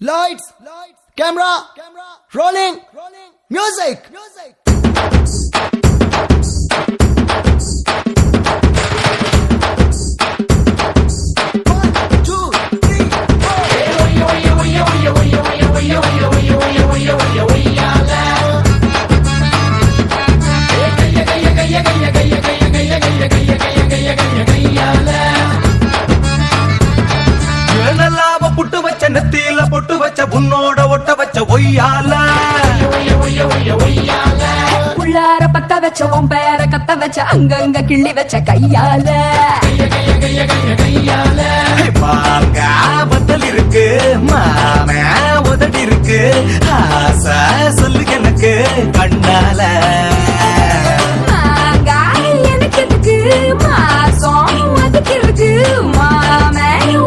M: Lights, camera, rolling, music.
E: புட்டு வச்ச நெத்தியில பொட்டு வச்ச உன்னோட ஒட்ட வச்ச ஒய்யால
F: உள்ளார பத்த வச்ச உன் பேர கத்த வச்ச அங்கங்க கிள்ளி வச்ச கையால
E: பாங்க பத்தல் இருக்கு மாம உதடி இருக்கு ஆசை சொல்லு எனக்கு கண்ணால
F: எனக்கு இருக்கு மாசம் அதுக்கு இருக்கு மாம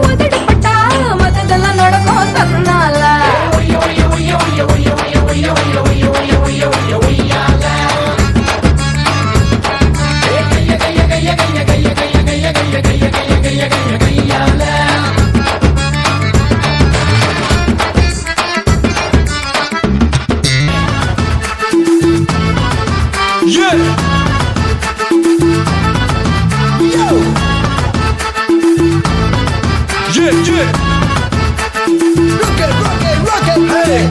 F: உதடி பட்டா மத்ததெல்லாம் நடக்கும் தன்னால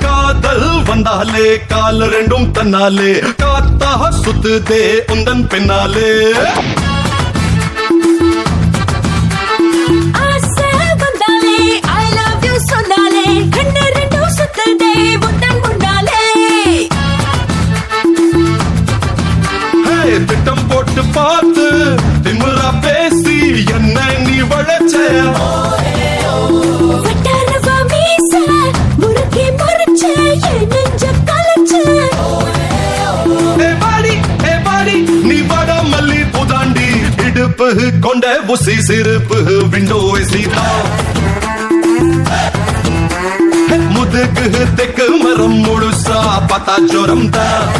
E: காதல் வந்தாலே கால் ரெண்டும் தன்னாலே காத்தாக சுத்துதே உந்தன் பின்னாலே திட்டம் போட்டு பார்த்து திமுறா பேசி என்ன நீ வளச்ச நீ வட மல்லி புதாண்டி இடுப்பு கொண்ட புசி சிறுப்பு விண்டோ சீதா முதுகு தெக்கு மரம் முழுசா பத்தா ஜோரம் தான்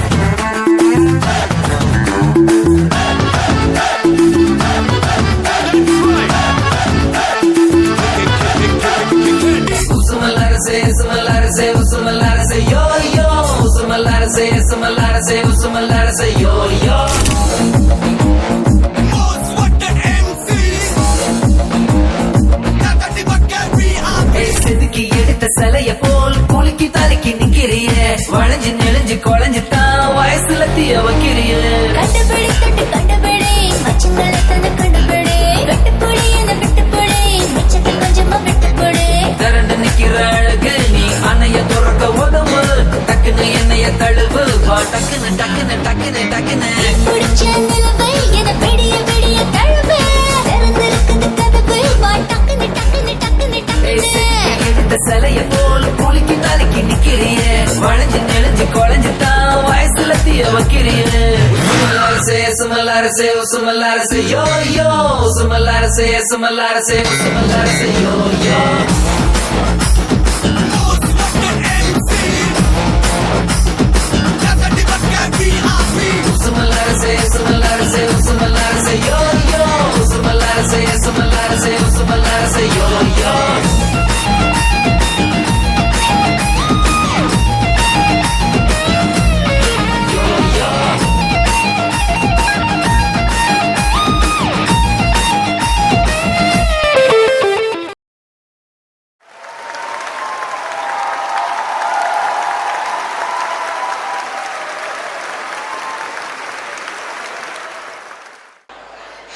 E: yo yo
P: say, oh, Sumalara say, yo, yo. Sumalara say, Sumalara say, oh, Sumalara say, yo, yo. Sumalara say, Sumalara say, oh, Sumalara say, yo, yo. Sumalara say, Sumalara say, oh, Sumalara say, yo, yo.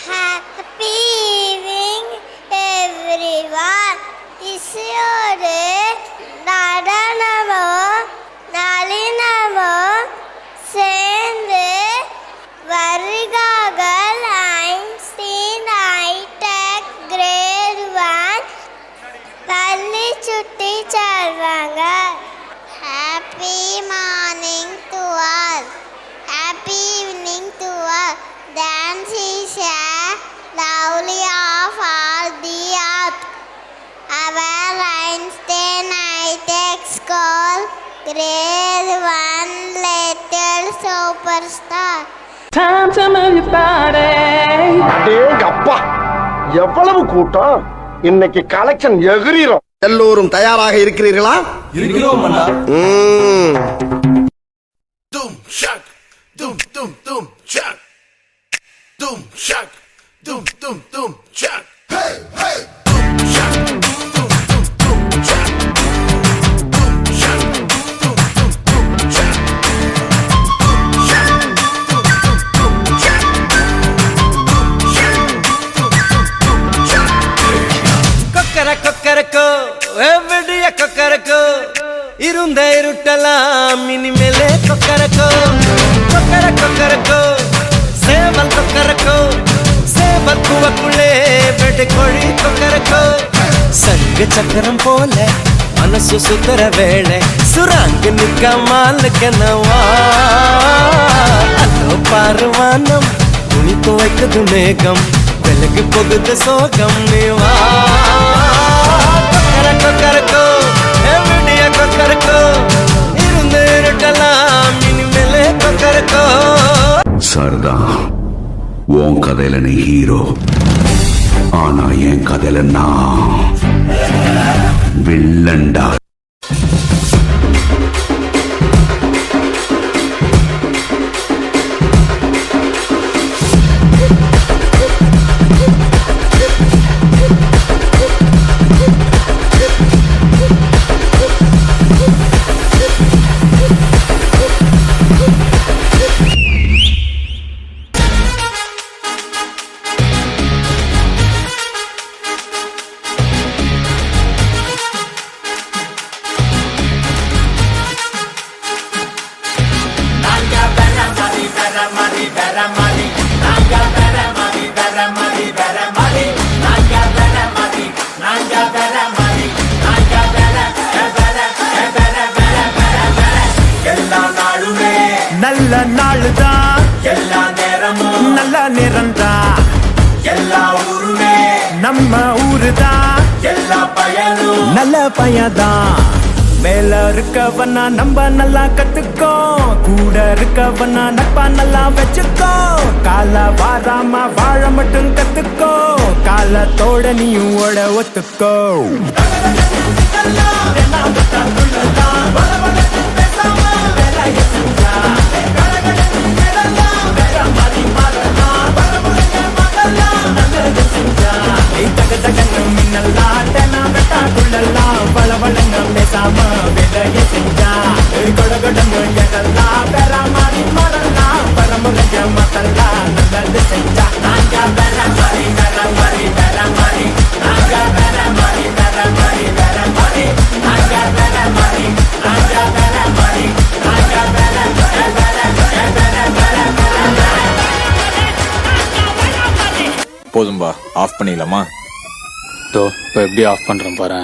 D: Happy evening everyone. இசையோடு நடனமோ நளினமோ சேர்ந்து வருகார்கள் Einstein hitech great 1 பள்ளி சுட்டி செல்வாங்க. Happy morning to all. Happy evening to all. Dance is a lovely of all the earth. Our Einstein High-Tech School, grade 1 little superstar.
P: Time to move your body.
Q: அப்பா எவ்வளவு கூட்டம்! இன்னைக்கு collection எகிரிரும். எல்லோரும் தயாராக இருக்கிறீர்களா?
G: இருக்கிறோம் அண்ணா.
E: Doom shock, doom doom doom shock. Doom shock, doom doom doom shock. Hey hey. Doom shock, doom doom doom shock. Doom shock, doom doom doom shock. Doom shock, doom doom doom shock. Doom shock, doom doom doom shock.
P: கொக்கர Kokkarakko எவ்வடிய Kokkarakko இருந்த இருட்டலாம் இனிமேலே கொக்கரக்கோ கொக்கர கொக்கரக்கோ சேவல் கொக்கரக்கோ சேவல் கூவக்குள்ளே வெட்டு கோழி கொக்கரக்கோ சங்கு சக்கரம் போல மனசு சுத்தர வேளை சுராங்கு நிற்காமலுக்கென்னவா அதோ பாருவானம் துணி துவைக்குது மேகம் வெளுக்கு போகுது சோகம் நீவா கொக்கர கொக்கரக்கோ எவ்வடிய கொக்கரக்கோ இருந்து இருட்டலாம் இனிமேலே கொக்கரக்கோ
R: சாரதா, உன் கதையில நீ ஹீரோ, ஆனா என் கதையில நான் வில்லன்டா.
P: நல்ல நாளுதான் எல்லா நேரமும் நல்ல நேரம்தான் எல்லா ஊருமே நம்ம ஊருதான் எல்லா பயனும் நல்ல பையதான் மேல இருக்கவனா நம்ம நல்லா கத்துக்கோ கூட இருக்கவனா நட்பா நல்லா வச்சுக்கோ கால வாராம வாழ மட்டும் கத்துக்கோ காலத்தோட நீயும் ஓட ஒத்துக்கோ
S: போதும்பா, ஆஃப் பண்ணிடலாமா?
T: தோ இப்போ எப்படி ஆஃப் பண்றேன் பாரு.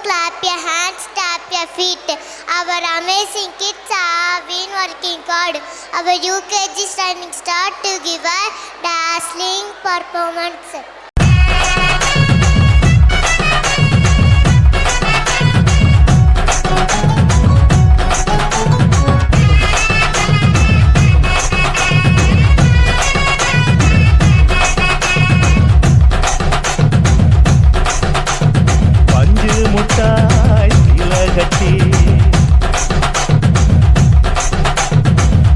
D: clap your hands, tap your feet. Our amazing kids have been working hard. Our UKG standing start to give a dazzling performance.
P: முட்டாய் இலகட்டி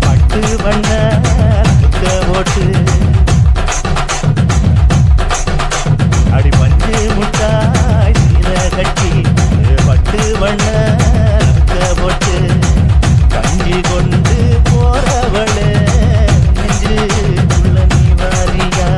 P: பட்டு வண்ண ஓட்டு அடி பஞ்சு முட்டாய் இலகட்டி பட்டு வண்ண ஓட்டு கஞ்சி கொண்டு போறவளே நெஞ்சு உள்ள நீ வாரியா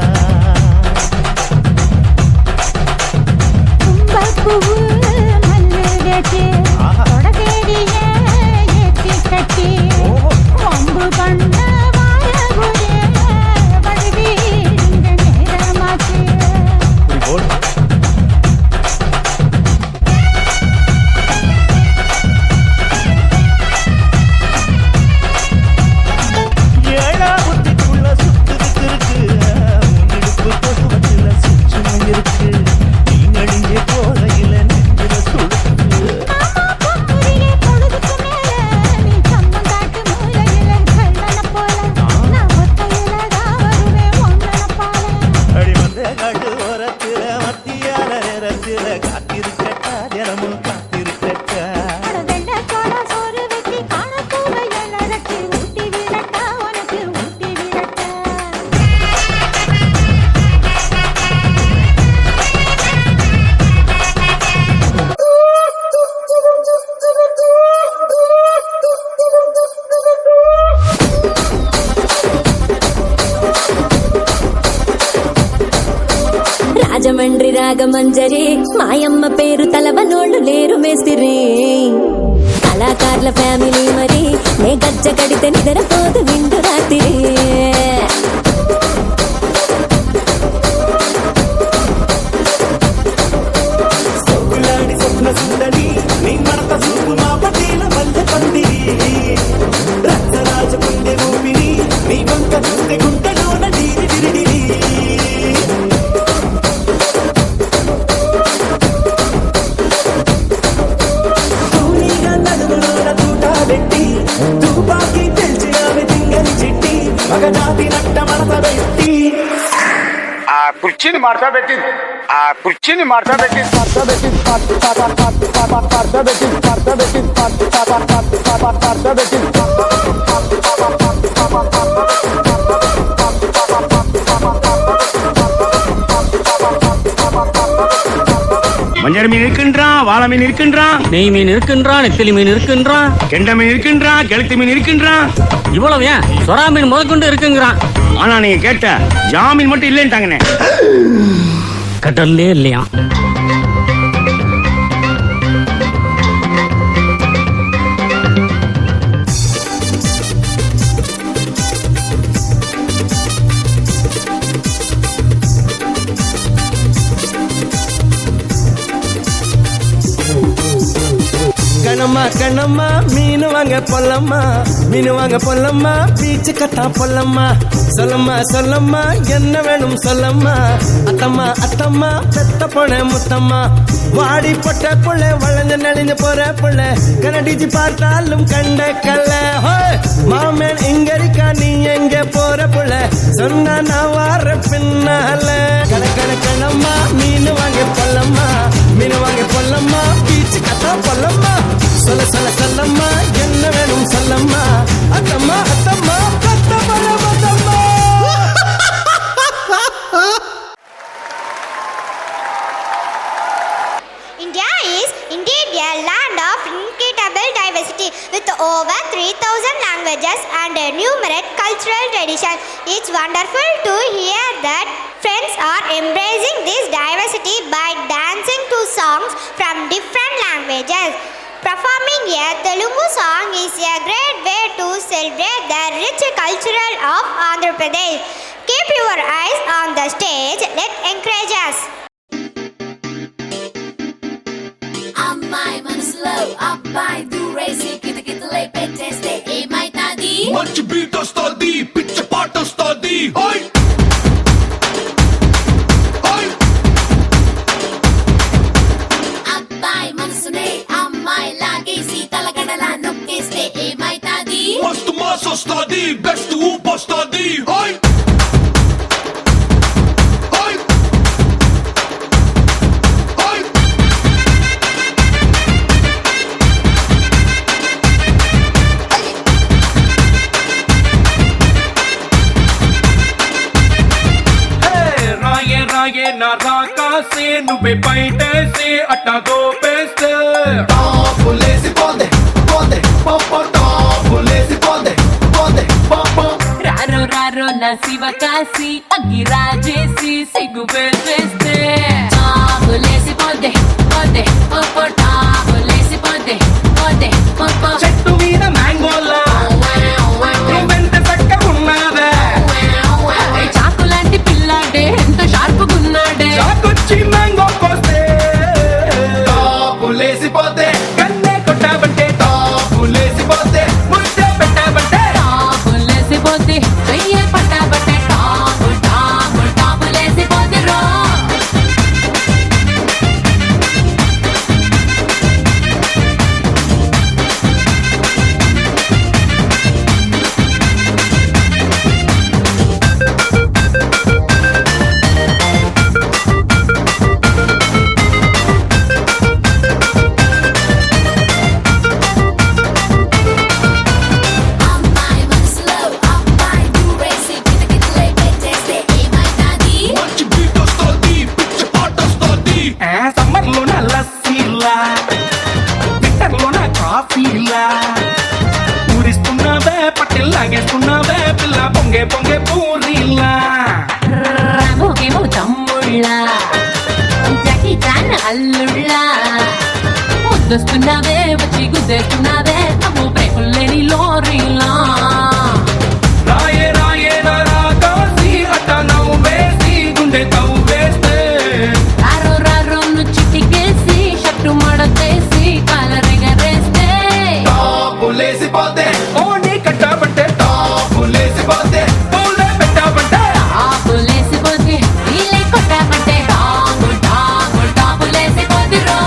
S: రాజమండ్రి రాగమంజరి మాయమ్మ పేరు తలవనోళ్ళు లేరు మేస్తిరి కళాకారుల ఫ్యామిలీ మరి నే గజ్జ కడితే నిద్రపోదు నిండు రాత్రి
P: స్వప్న సుందరి నీ మడత చూపు మా పటేల మల్లె పందిరి రక్తరాజ పుండె ఊపిరి నీ వంక చూస్తే గుంటలోన డీరి డిరిడిరి తుపాకి తెలిసి ఆమె తింగని చిట్టి మగజాతి నట్ట మడత పెట్టి
Q: ఆ కుర్చీని మార్చా పెట్టింది
J: மஞ்சள் மீன் இருக்கின்றான், வாழை மீன் இருக்கின்றான், நெய் மீன் இருக்கின்றான், நெத்திலி மீன் இருக்கின்றான், கெண்டை மீன் இருக்கின்றான், கெளுத்தி மீன் இருக்கின்றான். இவ்வளவு ஏன் சொரா மீன் முதற்கொண்டு இருக்குங்கிறான். ஆனா நீங்க கேட்ட ஜாமீன் மட்டும் இல்லைன்ட்டாங்கண்ணே. கடல்லே இல்லையா?
P: கண்ணம்மா மீனு வாங்க பொல்லம்மா பீச்சு கட்டா பொல்லம்மா சொல்லம்மா என்ன வேணும் சொல்லம்மா அத்தம்மா பெத்த பொண்ண முத்தம்மா வாடி பொட்ட புள்ள வளைஞ்ச நெளிஞ்சு போற புள்ள கனடிச்சு பார்த்தாலும் கண்ட கல்ல மாமன் இங்க இருக்கா நீ எங்க போற புள்ள சொன்னா நான் வார பின்னால கணக்கணக்கணம்மா மீனு வாங்க பொல்லம்மா பீச்சு கட்டா பொல்லம்மா சொல்லம்மா என்ன வேணும் சொல்லம்மா அத்தம்மா பெத்த பொண்ண Muthamma.
D: India is indeed a land of incredible diversity with over 3,000 languages and a numerous cultural traditions. It's wonderful to hear that friends are embracing this diversity by dancing to songs from different languages. Performing a Telugu song is a great way to celebrate the rich culture of Andhra Pradesh. Keep your eyes on the stage. Let's encourage us.
S: అమ్మాయి మనసులో అబ్బాయి దూరేసి కితకితలే పెట్టేస్తే ఏమైతాది?
R: మంచి beat వస్తుంది, పిచ్చ పాట వస్తుంది.
S: అబ్బాయి మనసునే అమ్మాయి లాగేసి తలగడలా నొక్కేస్తే ఏమైతాది?
R: మస్తు మాస్ వస్తుంది, బెస్ట్ ఊపు వస్తుంది.
P: రాయే నా రాకాసే నువ్వే బయటేసి అట్టా గోపేస్తే
M: టాపులేసి పోందే పోందే పప్ప టాపులేసి పోందే పోందే పప్ప
H: రారో రారో నా శివ కాసి అగ్గి రాజేసి సిగ్గు వేసేస్తే
S: టాపులేసి పోందే పోందే పప్ప టాపులేసి పోందే పోందే పప్ప
P: చెట్టు మీద మ్యాంగోలా నువ్వెంత చక్కగా ఉన్నావే
H: చాకు లాంటి పిల్లాడే ఎంత షార్పుగున్నాడే
P: చాకొచ్చి మ్యాంగో కోస్తే టాపులేసి పోతే కన్నే కొట్టాబంటే టాపులేసి పోతే ముద్దే పెట్టాబంటే
H: టాపులేసి పోతే చెయ్యే పట్టాబట్టే టాపు టాపు టాపులేసి పోతే రో
S: అమ్మాయి మనసులో అబ్బాయి దూరేసి కితకితలే పెట్టేస్తే ఏమైతాది?
R: మంచి బీట్ వస్తుంది, పిచ్చ పాట వస్తుంది.
P: సమ్మర్ లోన లస్సీలా వింటర్ లోన కాఫీలా ఊరిస్తున్నావే పట్టెల్ లాగేస్తున్నావే పిల్ల పొంగే పొంగే పూరీలా
H: రామోకేమో తమ్ముళ్ళ జాకీ చాన్ అల్లుళ్ళ ముద్దొస్తున్నావే వచ్చి గుద్దేస్తున్నావే అమ్మో బ్రేకులు లేని లోరీలా
P: రాయే రాయే నా రాకాసి అట్ట నవ్వేసి గుండె తవ్వేస్తే
H: రారో రారో ను చిటికేసి షట్టు మడతేసి కాలరెగరేస్తే
P: టాపులేసి పోతే ఓని కట్టాబంటే టాపులేసి పోతే పూలే పెట్టాబంటే
H: టాపులేసి పోతే నీళ్ళే కొట్టామంటే టాపు టాపు టాపులేసి పోతే రో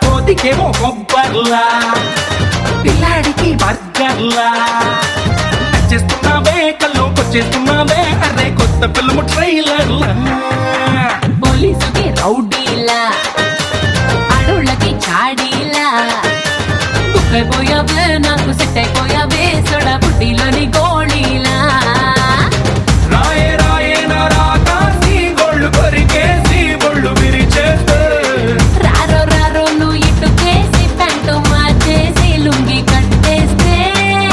P: కోతికేమో కొబ్బర్లా పిల్లాడికి బర్గర్లా నచ్చేస్తున్నావే కల్లోకొచ్చేస్తున్నావే అరే కొత్త ఫిల్మ్ ట్రైలర్లా
H: పోలీసుకి రౌడీలా అడవులకి చాడీలా బుక్ అయిపోయావే నాకు సెట్ అయిపోయావే సొడా బుడ్డిలోని గోళీలా
P: రాయే రాయే నా రాకాసి గోళ్ళు కొరికేసి ఒళ్ళు విరిచేస్తే
H: రారో రారో నువ్వు ఇటుకేసి ప్యాంటు మార్చేసి లుంగి కట్టేస్తే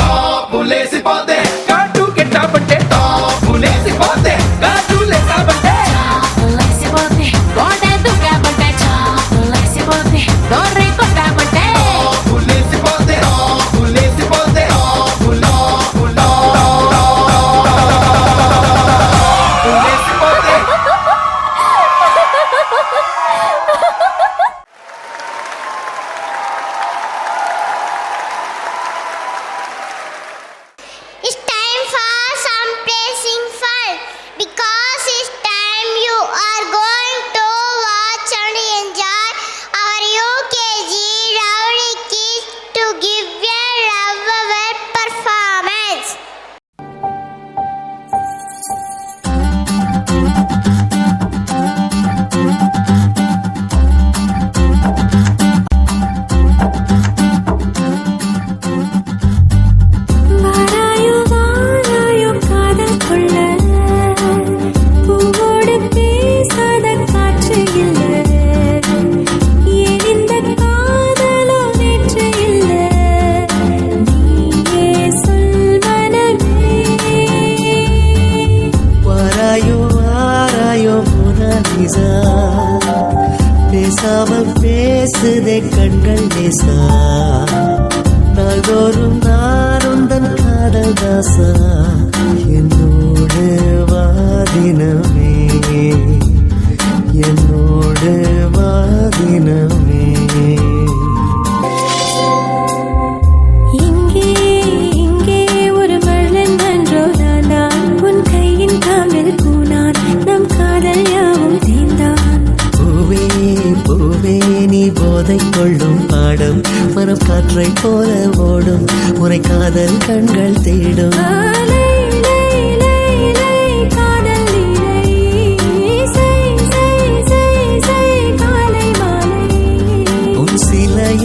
P: టాపులేసి పోతే కాటు కెట్టాబంటే టాపులేసి పోతే కాటు లేసాబంటే
H: చాపులేసి పోతే గోడ దుకాబంటే చాపులేసి పోతే డోరే కొట్టాబంటే
P: టాపులేసి పోతే టాపులేసి పోతే టాపులో பேசுதே கண்கள் நேசா நாள்தோறும் நான் உந்தன் காதல் தாசா என்னோடு வாதினமே என்னோடு வாதினமே
S: இங்கே இங்கே ஒரு மழன் நன்றோ நான் உன் கையின் காவல் கூனான் நம் காதல் யாவும் தீர்ந்தான்
P: பூவே பூவே நீ போதை கொள்ளும் பாடும் மரம் காற்றை போல ஓடும் முறை காதல் கண்கள் தேடும்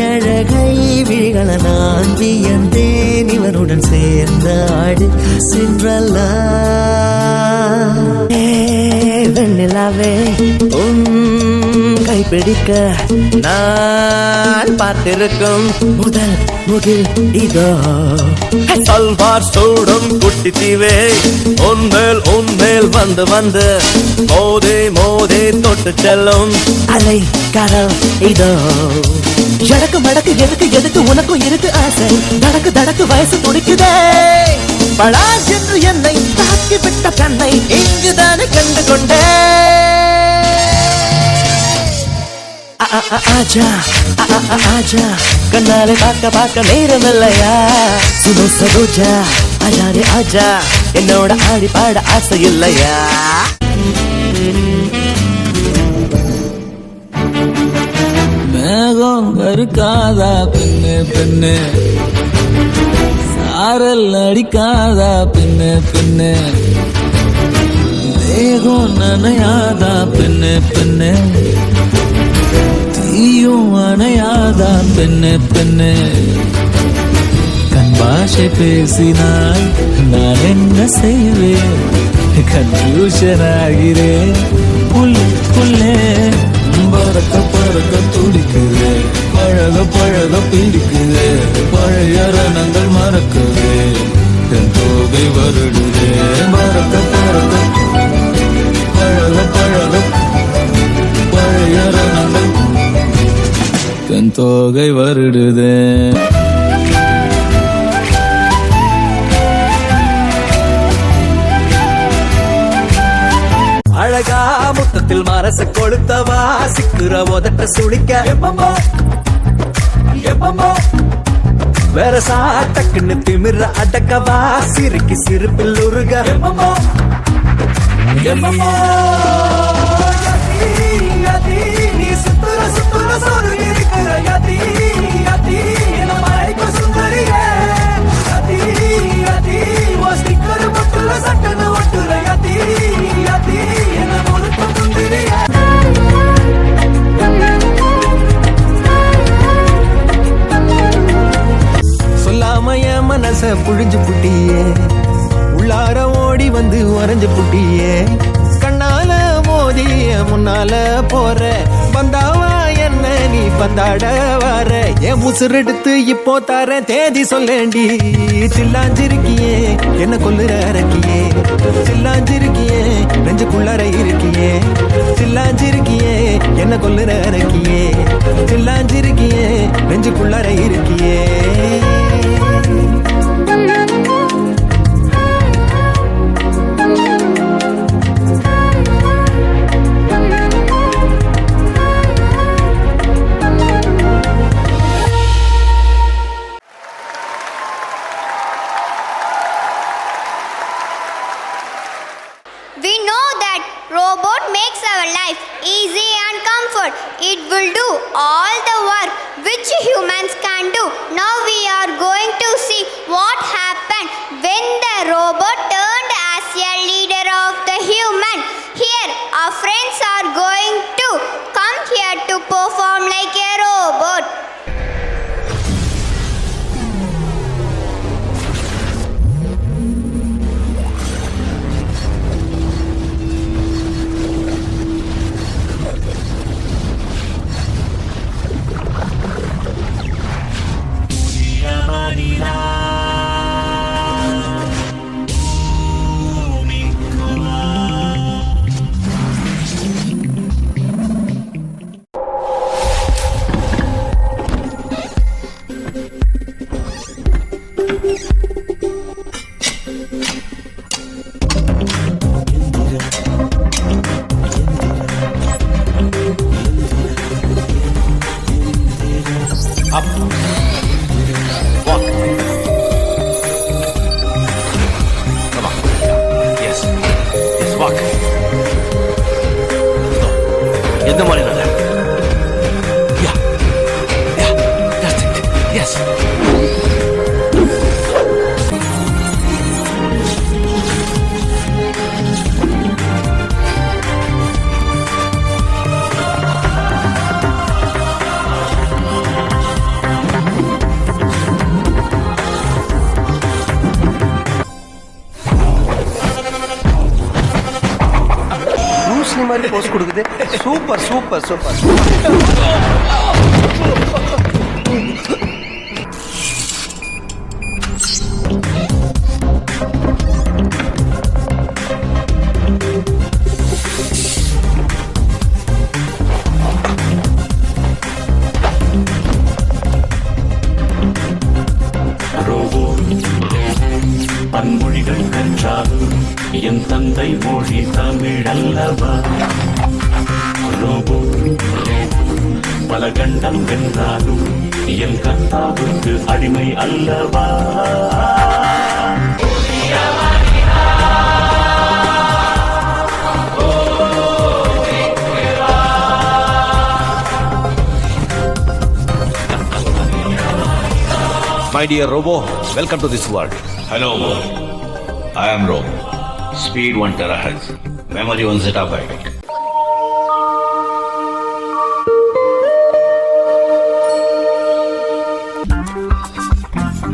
P: அழகை விழிகள நான் வியந்தேன் இவனுடன் சேர்ந்த ஆடு சென்றல்லா வெண்ணிலாவே கைப்பிடிக்க நான் பார்த்திருக்கும் முதல் முகில் இதோ சல்வார் சூடும் குட்டி தீவே உன்மேல் வந்து வந்து மோதே மோதே தொட்டு செல்லும் அலை கடல் இதோ எடக்கு மடக்கு எதுக்கு எதுக்கு உனக்கும் இருக்கு ஆசை தடக்கு தடக்கு வயசு துடிக்குதே பழா என்று என்னை தாக்கி விட்ட கண்ணை இங்குதானே கண்டு கொண்டே ஆஜா ஆஜா கண்ணாலே பார்க்க நேரம் இல்லையா சுனோ சரோஜா ஆஜாரே ஆஜா என்னோட ஆடி பாட ஆசை இல்லையா
U: மேகம் கருக்காதா பெண்ணு பெண்ணு சாரல் அடிக்காதா பெண்ணு பெண்ணு தேகம் நனையாதா பெண்ணு பெண்ணு தீயும் அணையாதா பெண்ணு பெண்ணு கண் பாஷை பேசினால் நான் என்ன செய்வேன் கன்ஃபியூஷன் ஆகிறேன் புல்லே பறக்க பறக்க துடிக்குது பழக பிடிக்குது பழைய ரணங்கள் மறக்குது என் தோகை வருடுது பறக்க பழக பழைய ரணங்கள் என் தோகை வருடுது
P: அழகா முத்தத்தில் மரச கொளுத்தவா சிக்குற உதட்ட சுழிக்க வேற சாட்டக்குன்னு திமிர அடக்கவா சிறுக்கி சிரிப்பில் உருக நீ சுத்துற சுத்துற சொரு இருக்கிற யதி யதி என்ன மழைக்கு சுந்தரியே யதி யதி ஓ ஸ்டிக்கர் மட்டுல சட்டன ஒட்டுற யதி யதி என்ன முழுக்க முந்திரியே சொல்லாம என் மனச புழிஞ்சு புட்டியே உள்ளார ஓடி வந்து உறைஞ்சு புட்டியே கண்ணால மோதிய முன்னால போற வந்தாவா என்ன நீ பந்தாட வர என் முசுறு எடுத்து இப்போ தர தேதி சொல்லேண்டி சில்லாஞ்சிருக்கியே என்ன கொல்லுற அரக்கியே சில்லாஞ்சிருக்கியே நெஞ்சுக்குள்ளற இருக்கியே சில்லாஞ்சிருக்கியே என்ன கொல்லுற அரக்கியே சில்லாஞ்சிருக்கியே நெஞ்சுக்குள்ளற இருக்கியே
A: We know that robot makes our life easy and comfort. It will do all the work which humans can do. Now we are going to see what happened when the robot turned as a leader of the human. Here our friends are going to come here to perform like a robot.
I: Up. Walk. Come on. Yes. Yes, walk. எந்த மாதிரி நட? Yeah. Yeah. That's it. Yes.
K: Loosely மாதிரி pose கொடுக்குது. Super super super.
U: பன்மொழிகள் கற்றாலும் என் தந்தை மொழி தமிழ் அல்லவா. ரோபோ பல கண்டம் வென்றாலும் என் கர்த்தாவுக்கு அடிமை அல்லவா.
I: My dear Robo, welcome to this world.
U: Hello world, I am Robo. Speed 1 terahertz, memory 1 zettabyte.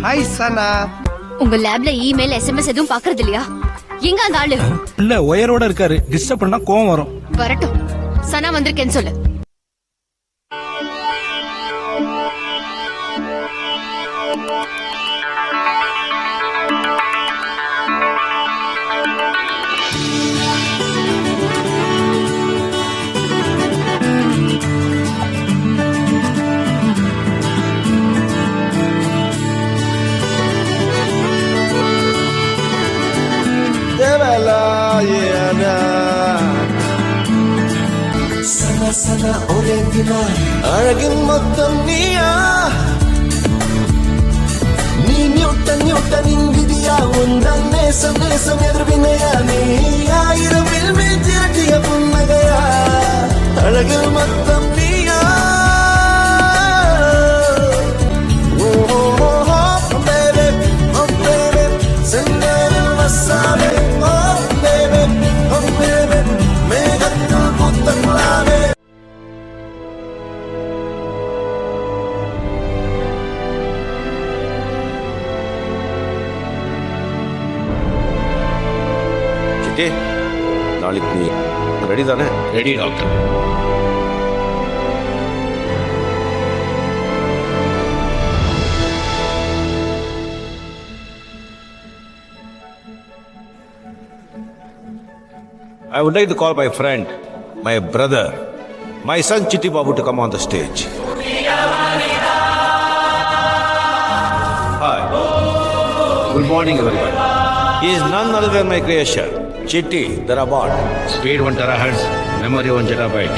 K: Hi சனா.
L: உங்க லேப்ல இமெயில் எஸ்எம்எஸ் எதுவும் பாக்குறது இல்லையா? எங்க அந்த ஆளு?
V: இல்ல ஒயரோட இருக்காரு. டிஸ்டர்ப் பண்ணா கோவம் வரும்.
L: வரட்டும். சனா வந்திருக்கேன்னு சொல்லு.
P: சன சன ஒரே தினா அழகின் மொத்தம் நீயா. நீ நியூட்டன் நியூட்டனின் விதியா. உந்தன் நேசம் நேசம் எதிர்வினையா. நீ ஆயிரம் வில்வில் திரட்டிய புன்னகையா. அழகில் மொத்தம் நீயா. செந்தேனில் வசாலே. மேகத்தில் புத்தங்களாவே.
I: சிட்டி, நாளைக்கு நீ ரெடி தானே?
U: Ready doctor.
I: I would like to call my friend, my brother, my son Chitti Babu to come on the stage. Hi. Good morning everyone. He is none other than my creation, Chitti, the robot.
U: Speed 1 terahertz, memory 1 zettabyte.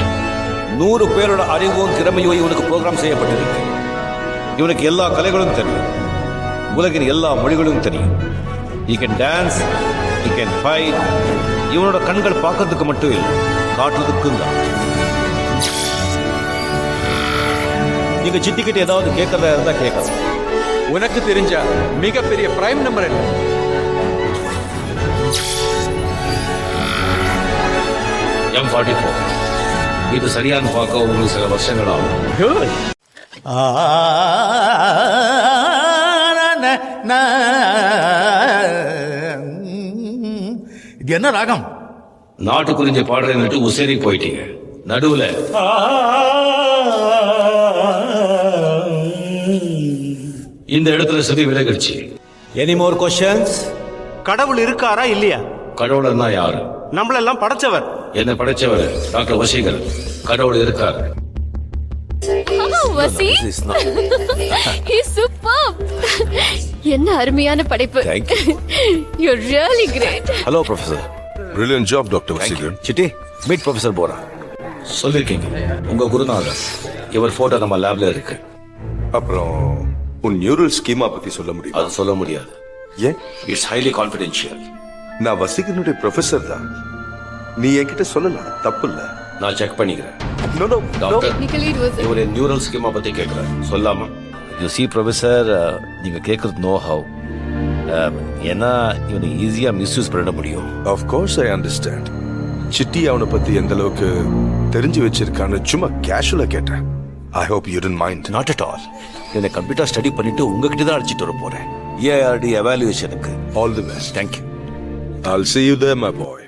I: 100 பேரோட அறிவும் திறமையும் இவனுக்கு program செய்யப்பட்டிருக்கு. இவனுக்கு எல்லா கலைகளும் தெரியும். உலகின் எல்லா மொழிகளும் தெரியும். He can dance, he can fight. இவனோட கண்கள் பார்க்கறதுக்கு மட்டும் இல்லை, காட்டுறதுக்கும் தான். நீங்க சிட்டிக்கிட்ட ஏதாவது கேட்கறதா இருந்தா கேட்கலாம்.
W: உனக்கு தெரிஞ்ச மிகப்பெரிய பிரைம் நம்பர் என்ன?
U: M44. இது சரியானு பார்க்க உங்களுக்கு சில வருஷங்கள் ஆகும்.
V: இது என்ன ராகம்?
U: நாட்டுக்குறிஞ்சி பாடுறேன்னுட்டு உசேரி போயிட்டீங்க. நடுவுல இந்த இடத்துல சரி விலகிடுச்சு.
I: Any more questions?
V: கடவுள் இருக்காரா இல்லையா?
U: கடவுள்னா யாரு?
V: நம்மளெல்லாம் படைச்சவர்.
U: என்ன படைச்சவர்? டாக்டர் வசீகர். கடவுள் இருக்கார்.
L: Wasi? He's superb. என்ன அருமையான படைப்பு. You're really great.
I: Hello professor.
B: Brilliant job, Dr. Vasigan.
I: Chitti, meet professor Bohra. சொல்லிருக்கீங்க உங்க குருநாதர். இவர் போட்டோ நம்ம லேப்ல இருக்கு.
B: அப்புறம் உன் நியூரல் ஸ்கீமா பத்தி சொல்ல முடியும்?
I: அது சொல்ல முடியாது.
B: ஏன்?
I: It's highly confidential.
B: நான் வசிகனுடைய ப்ரொஃபசர் தான். நீ என்கிட்ட சொல்லலாம், தப்பு இல்ல.
I: நான் செக் பண்ணிக்கிறேன்.
B: No no
I: doctor,
L: Technically it was
I: இவர் நியூரல் ஸ்கீமா பத்தி கேட்கிறார். சொல்லாமா? யூ சி ப்ரொஃபசர், நீங்க கேட்கறது நோ ஹவ். ஏன்னா இவனை ஈஸியா மிஸ்யூஸ் பண்ண முடியும்.
B: Of course I understand. Chitti அவனை பத்தி எந்த அளவுக்கு தெரிஞ்சு வச்சிருக்கான்னு சும்மா கேஷுவலா கேட்டேன். I hope you didn't mind.
I: Not at all. என்னை கம்ப்யூட்டர் ஸ்டடி பண்ணிட்டு உங்ககிட்ட தான் அடிச்சிட்டு வர போறேன். ஏஆர்டி எவாலுவேஷனுக்கு.
B: All the best.
I: Thank you.
B: I'll see you there, my boy.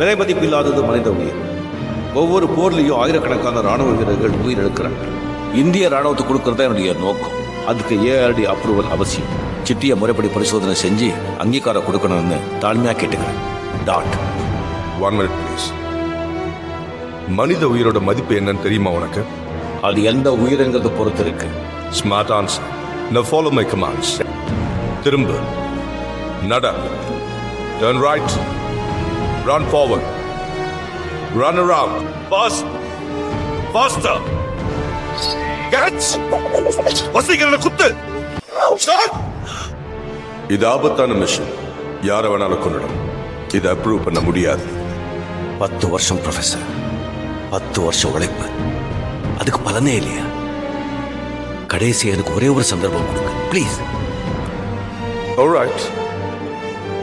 I: விலை மதிப்பில்லாதது மனித உயிர். ஒவ்வொரு போர்லையும் ஆயிரக்கணக்கான ராணுவ வீரர்கள் உயிர் எடுக்கிறாங்க. இந்திய ராணுவத்துக்கு கொடுக்கறதா என்னுடைய நோக்கம். அதுக்கு ஏஆர்டி அப்ரூவல் அவசியம். சிட்டியை முறைப்படி பரிசோதனை செஞ்சு அங்கீகாரம் கொடுக்கணும்னு தாழ்மையா கேட்டுக்கிறேன். டாட்.
B: 1 minute please. மனித உயிரோட மதிப்பு என்னன்னு தெரியுமா உனக்கு?
I: அது எந்த உயிரினங்கிறத பொறுத்து இருக்கு.
B: Smart answer. Now follow my commands. திரும்ப. நட. Turn right. Run forward. Run around.
I: Fast. Faster. Catch. வசீகரனை குத்து. Stop.
B: இது ஆபத்தான மிஷன். யாரை வேணாலும் கொள்ளணும். இதை அப்ரூவ் பண்ண முடியாது.
I: 10 வருஷம் ப்ரொஃபசர். 10 வருஷம் உழைப்பு. அதுக்கு பலனே இல்லையா? கடைசி எனக்கு ஒரே ஒரு சந்தர்ப்பம் கொடுங்க ப்ளீஸ்.
B: Alright.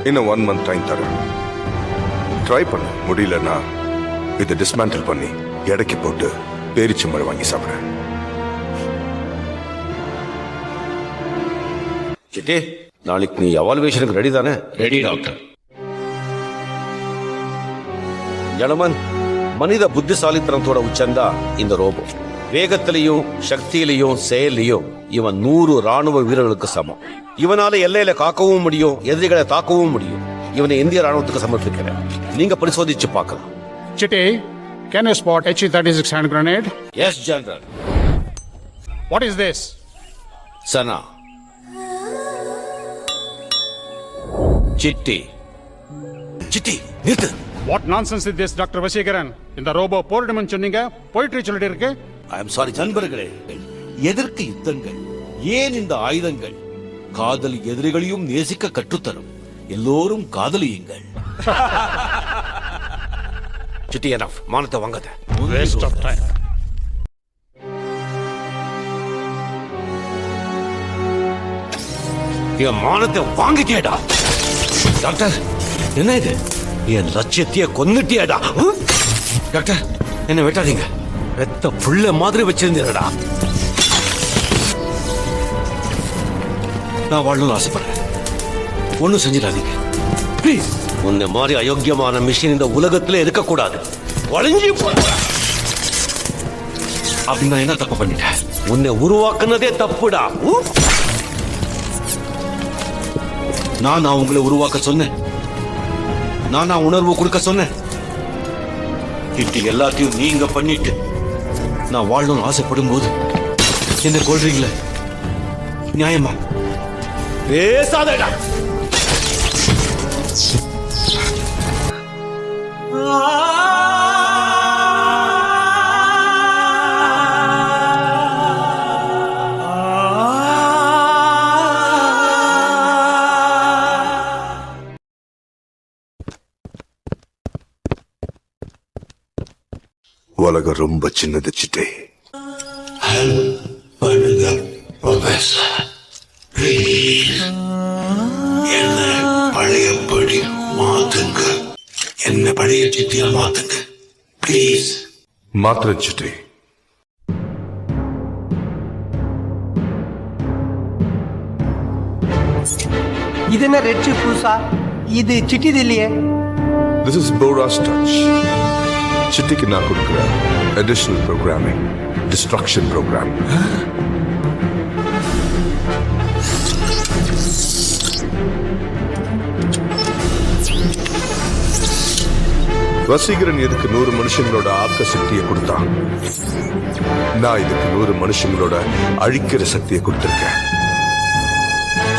B: இன்னும் 1 month டைம் தரேன். ட்ரை பண்ணு. முடியலன்னா இதை டிஸ்மேண்டில் பண்ணி எடைக்கு போட்டு பேரிச்சம்பழம் வாங்கி சாப்பிடுறேன்.
I: சிட்டி, நாளைக்கு நீ எவாலுவேஷனுக்கு ரெடி தானே?
U: Ready doctor.
I: ஜனமன், மனித புத்திசாலித்தனத்தோட உச்சந்தா இந்த ரோபோ. வேகத்திலையும் சக்தியிலையும் செயலையும் இவன் 100 ராணுவ வீரர்களுக்கு சமம். இவனால எல்லையில காக்கவும் முடியும், எதிரிகளை தாக்கவும் முடியும். இவனை இந்திய ராணுவத்துக்கு சமர்ப்பிக்கிறேன். நீங்க பரிசோதிச்சு பார்க்கலாம்.
C: Chitty, can you spot HE-36 hand grenade?
I: Yes, General.
C: What is this?
I: Sana. City. City, நிறுத்து.
C: What nonsense is this, Dr. Vasigaran? இந்த ரோபோ போரிடுமென்னு சொன்னீங்க, போயிட்டு சொல்லிட்டு இருக்கு.
I: ஐ எம் சாரி நண்பர்களே. எதற்கு யுத்தங்கள்? ஏன் இந்த ஆயுதங்கள்? காதல் எதிரிகளையும் நேசிக்க கற்றுத்தரும். எல்லோரும் காதலியுங்கள். City, enough. மானத்தை வாங்காத.
C: Waste of time.
I: என் மானத்தை வாங்கிட்டேடா. டாக்டர், என்ன இது? என் லட்சியத்தையே கொன்னுட்டியடா. டாக்டர், என்ன வெட்டாதீங்க. வெத்த புள்ள மாதிரி வச்சிருந்தீரடா. நான் வாழணும்னு ஆசைப்படுறேன். ஒன்னும் செஞ்சிடாதீங்க ப்ளீஸ். உன்னை மாதிரி அயோக்கியமான மிஷின் இந்த உலகத்துல இருக்கக்கூடாது. வளைஞ்சி போற. அப்படி நான் என்ன தப்பு பண்ணிட்டேன்? உன்னை உருவாக்குனதே தப்புடா. நான் உங்களை உருவாக்க சொன்னேன். நான் உணர்வு கொடுக்க சொன்னேன். இது எல்லாத்தையும் நீங்க பண்ணிட்டு நான் வாழணும்னு ஆசைப்படும் போது என்ன கொள்றீங்களே? நியாயமா? பேசாதடா.
B: உலகம் ரொம்ப சின்னது சிட்டே.
U: பண்ணுங்க ப்ரொஃபசர், ப்ளீஸ் என்ன பழையபடி மாத்துங்க. என்ன பழைய சிட்டியா மாத்துங்க ப்ளீஸ்.
B: மாத்திர சிட்டே.
K: இது என்ன ரெட் சிப் புதுசா? இது சிட்டிது இல்லையே.
B: This is Bora's touch. சிட்டிக்கு நான் கொடுக்குற additional programming, destruction program. Vaseegaran இதுக்கு 100 மனுஷங்களோட ஆக்க சக்தியை கொடுத்தான். நான் இதுக்கு 100 மனுஷங்களோட அழிக்கிற சக்தியை கொடுத்திருக்கேன்.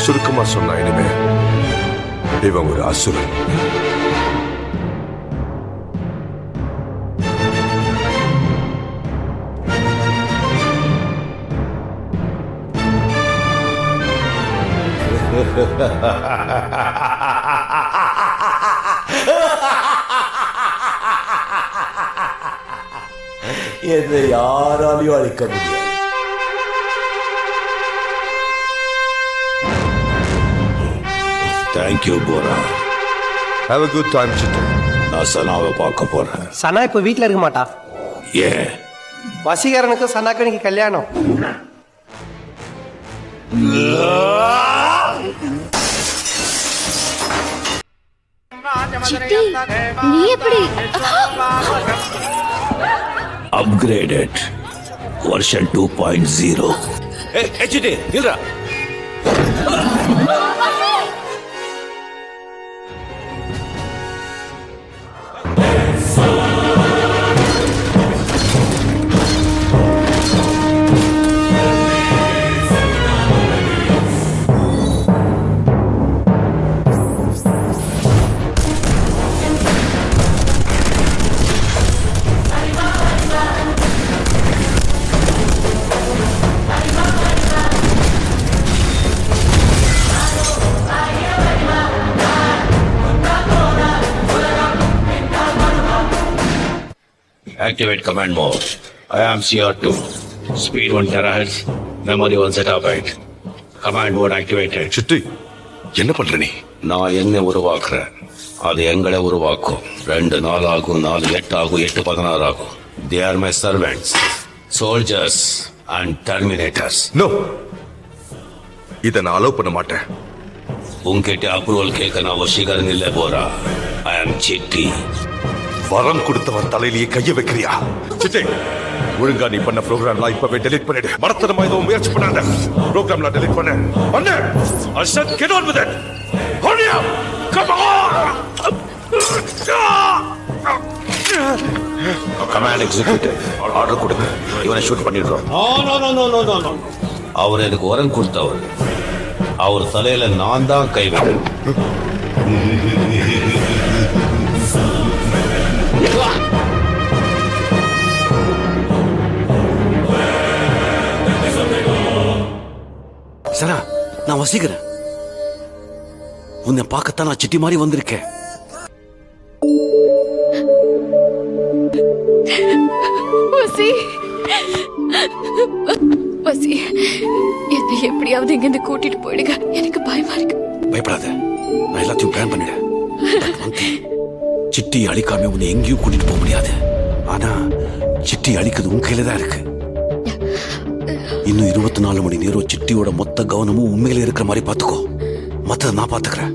B: சுருக்கமா சொன்னா இனிமே இவன் ஒரு அசுரன்.
U: என்னை யாராலையும் அழிக்க முடியாது. Thank you Bohra.
B: Have a good time, Chitta.
U: நான் சனாவை பார்க்க போறேன்.
K: சனா இப்ப வீட்ல இருக்க மாட்டா.
U: ஏன்?
K: வசீகரனுக்கு சனாக்கு இன்னைக்கு கல்யாணம்.
L: சிட்டி, நீ எப்படி?
U: Upgraded version 2.0.
I: ஏய் சிட்டி நில்றா.
U: Activate command mode. I am CR2. Speed 1 terahertz. Memory 1 zettabyte. Command mode activated.
B: City, என்ன பண்ற நீ?
U: நான் என்ன உருவாக்குறேன், அது எங்களை உருவாக்கும். 2 நாள் ஆகும், 4 8 ஆகும், 8 16 ஆகும். They are my servants, soldiers and terminators.
B: No. இதை நான் அலோவ் பண்ண மாட்டேன்.
U: உன்கிட்ட அப்ரூவல் கேட்க நான் வசீகரன் இல்லை போரா. I am city.
B: வரம் கொடுத்தவன் தலையிலேயே கைய வைக்கிறியா? சிட்டே, ஒழுங்கா நீ பண்ண ப்ரோக்ராம்லாம் இப்பவே டெலீட் பண்ணிடு. மரத்தனமா எதுவும் முயற்சி பண்ணாத. ப்ரோக்ராம்லாம் டெலீட் பண்ணு. பண்ணு. I said get on with it. Hurry up. Come on.
U: Command executive order கொடுங்க. இவனை ஷூட் பண்ணிடுறோம். நோ. அவர் எனக்கு வரம் கொடுத்தவர். அவர் தலையில நான் தான் கை வைக்கிறேன்.
F: சரா, நான் வசீகரன். உன்னை பார்க்கத்தான் நான் சிட்டி மாதிரி வந்திருக்கேன்.
L: வசி, என்னை எப்படியாவது இங்கிருந்து கூட்டிட்டு போயிடுங்க. எனக்கு பயமா இருக்கு.
F: பயப்படாத, நான் எல்லாத்தையும் பிளான் பண்ணிட்டேன். சிட்டி அழிக்காம உன்னை எங்கேயும் கூட்டிட்டு போக முடியாது. ஆனா சிட்டி அழிக்கிறது உன் கையில தான் இருக்கு. இன்னும் 24 மணி நேரம் சிட்டியோட மொத்த கவனமும் உண்மையில இருக்கிற மாதிரி பாத்துக்கோ. மத்தத நான் பாத்துக்கிறேன்.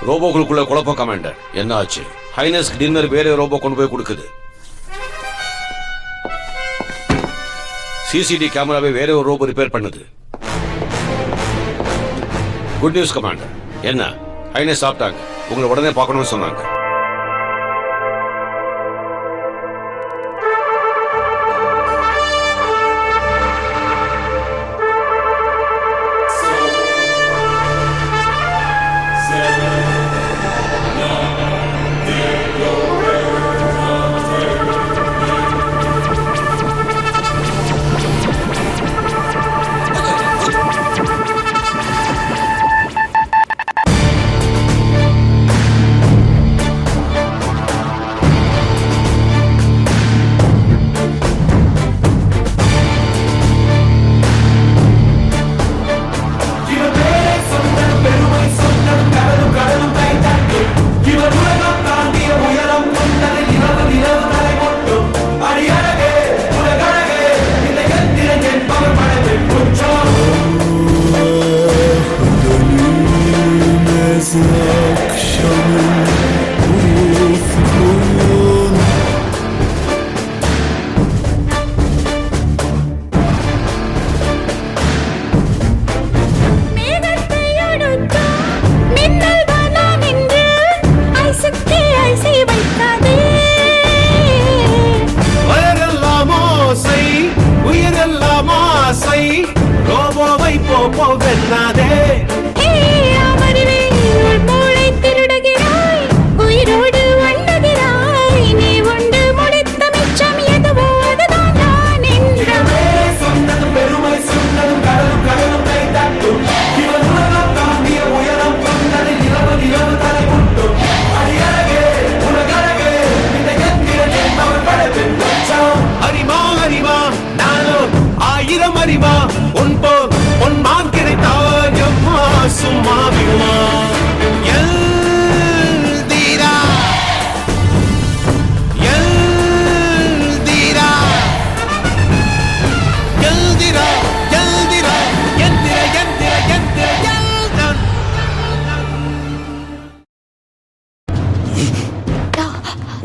U: ரோபோக்களுக்குள்ள குழப்பம் கமாண்டர். என்ன ஆச்சு? ஹைனஸ் டின்னர் வேற ரோபோ கொண்டு போய் கொடுக்குது. சிசிடி கேமராவை வேற ஒரு ரோபோ ரிப்பேர் பண்ணுது. Good news commander. என்ன? ஹைனஸ் சாப்பிட்டாங்க. உங்களை உடனே பார்க்கணும்னு சொன்னாங்க.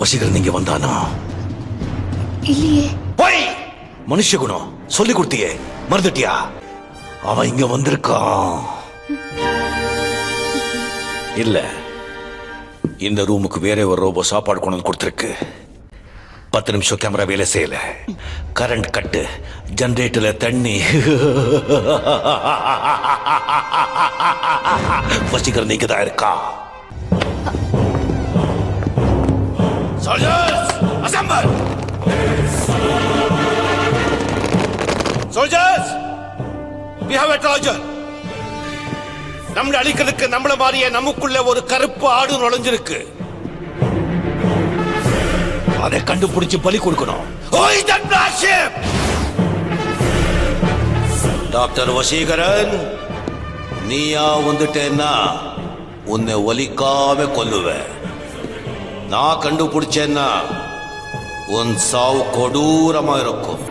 F: வசீகரன் இங்க வந்தானா?
L: இல்லையே.
F: போய் மனுஷ குணம் சொல்லி கொடுத்தியே, மறந்துட்டியா? அவன் இங்க வந்திருக்கான். இல்ல, இந்த ரூமுக்கு வேற ஒரு ரோபோ சாப்பாடு கொண்டு வந்து கொடுத்துருக்கு. 10 நிமிஷம் கேமரா வேலை செய்யல, கரண்ட் கட்டு, ஜெனரேட்டர்ல தண்ணி. வசீகரன் இங்க தான் இருக்கா. Soldiers, assemble! Soldiers, we have a Trojan. நம்மளை அழிக்கிறதுக்கு நம்மள மாதிரியே நமக்குள்ள ஒரு கருப்பு ஆடு நுழைஞ்சிருக்கு. அதை கண்டுபிடிச்சு பலி கொடுக்கணும். டாக்டர் வசீகரன், நீயா வந்துட்டேன்னா உன்னை ஒலிக்காம கொல்லுவேன். நான் கண்டுபிடிச்சேன்னா உன் சாவு கொடூரமா இருக்கும்.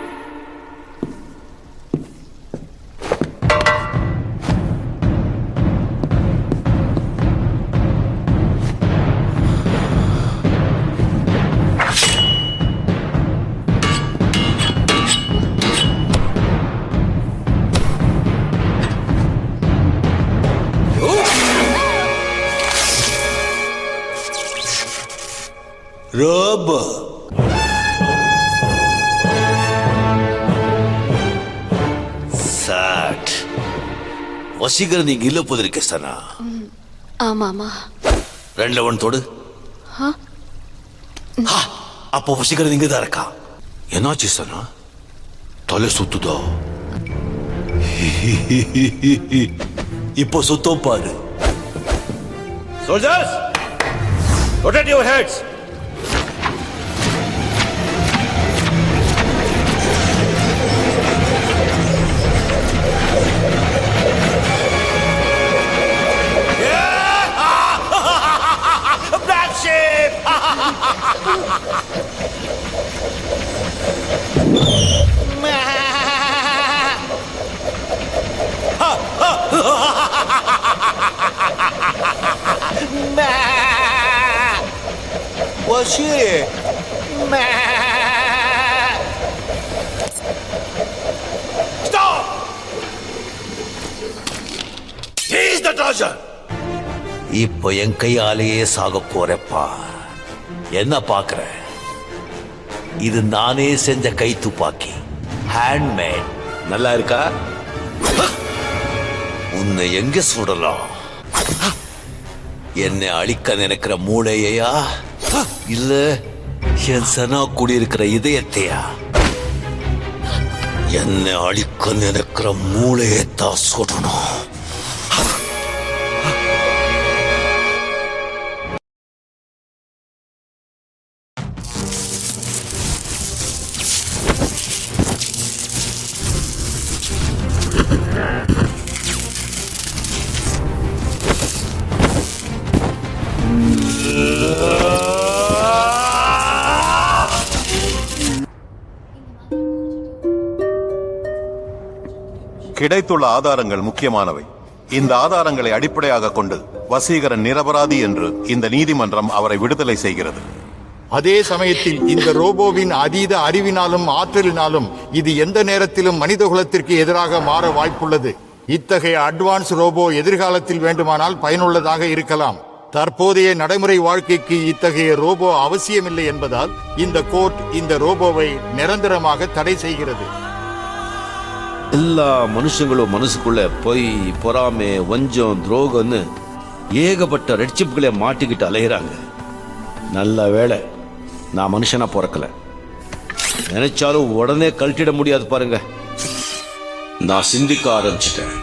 F: ரோபோ சாட் வசீகரன் நீங்க இல்ல போதிருக்க சனா.
L: ஆமாமா.
F: 2ல 1 தொடு. அப்போ வசீகரன் இங்க தான் இருக்கா. என்னாச்சு சனா? தலை சுத்துதோ? இப்போ சுத்தம் பாரு. Soldiers, rotate your heads. Black sheep. Was she? Stop! He's the Trojan. இப்போ என் கையாலேயே சாக போறப்பா. என்ன பாக்குற? இது நானே செஞ்ச கை துப்பாக்கி, ஹேண்ட்மேட். நல்லா இருக்கா? உன்னை எங்க சுடலாம்? என்னை அழிக்க நினைக்கிற மூளையா, இல்ல என் சனா கூடியிருக்கிற இதயத்தையா? என்னை அழிக்க நினைக்கிற மூளையத்தான் சுடணும்.
G: கிடைத்துள்ள ஆதாரங்கள் முக்கியமானவை. இந்த ஆதாரங்களை அடிப்படையாக கொண்டு வசீகரன் நிரபராதி என்று இந்த நீதிமன்றம் அவரை விடுதலை செய்கிறது.
N: அதே சமயத்தில் இந்த ரோபோவின் அதீத அறிவினாலும் ஆற்றலினாலும் இது எந்த நேரத்திலும் மனிதகுலத்திற்கு எதிராக மாற வாய்ப்புள்ளது. இத்தகைய அட்வான்ஸ் ரோபோ எதிர்காலத்தில் வேண்டுமானால் பயனுள்ளதாக இருக்கலாம். தற்போதைய நடைமுறை வாழ்க்கைக்கு இத்தகைய ரோபோ அவசியமில்லை என்பதால் இந்த கோர்ட் இந்த ரோபோவை நிரந்தரமாக தடை செய்கிறது.
I: எல்லா மனுஷங்களும் மனசுக்குள்ள பொய், பொறாமை, வஞ்சம், துரோகம்னு ஏகப்பட்ட ரெட்சிப்புகளை மாட்டிக்கிட்டு அலைகிறாங்க. நல்ல வேளை நான் மனுஷனா பிறக்கல. நினைச்சாலும் உடனே கழட்டிட முடியாது பாருங்க.
U: நான் சிந்திக்க ஆரம்பிச்சிட்டேன்.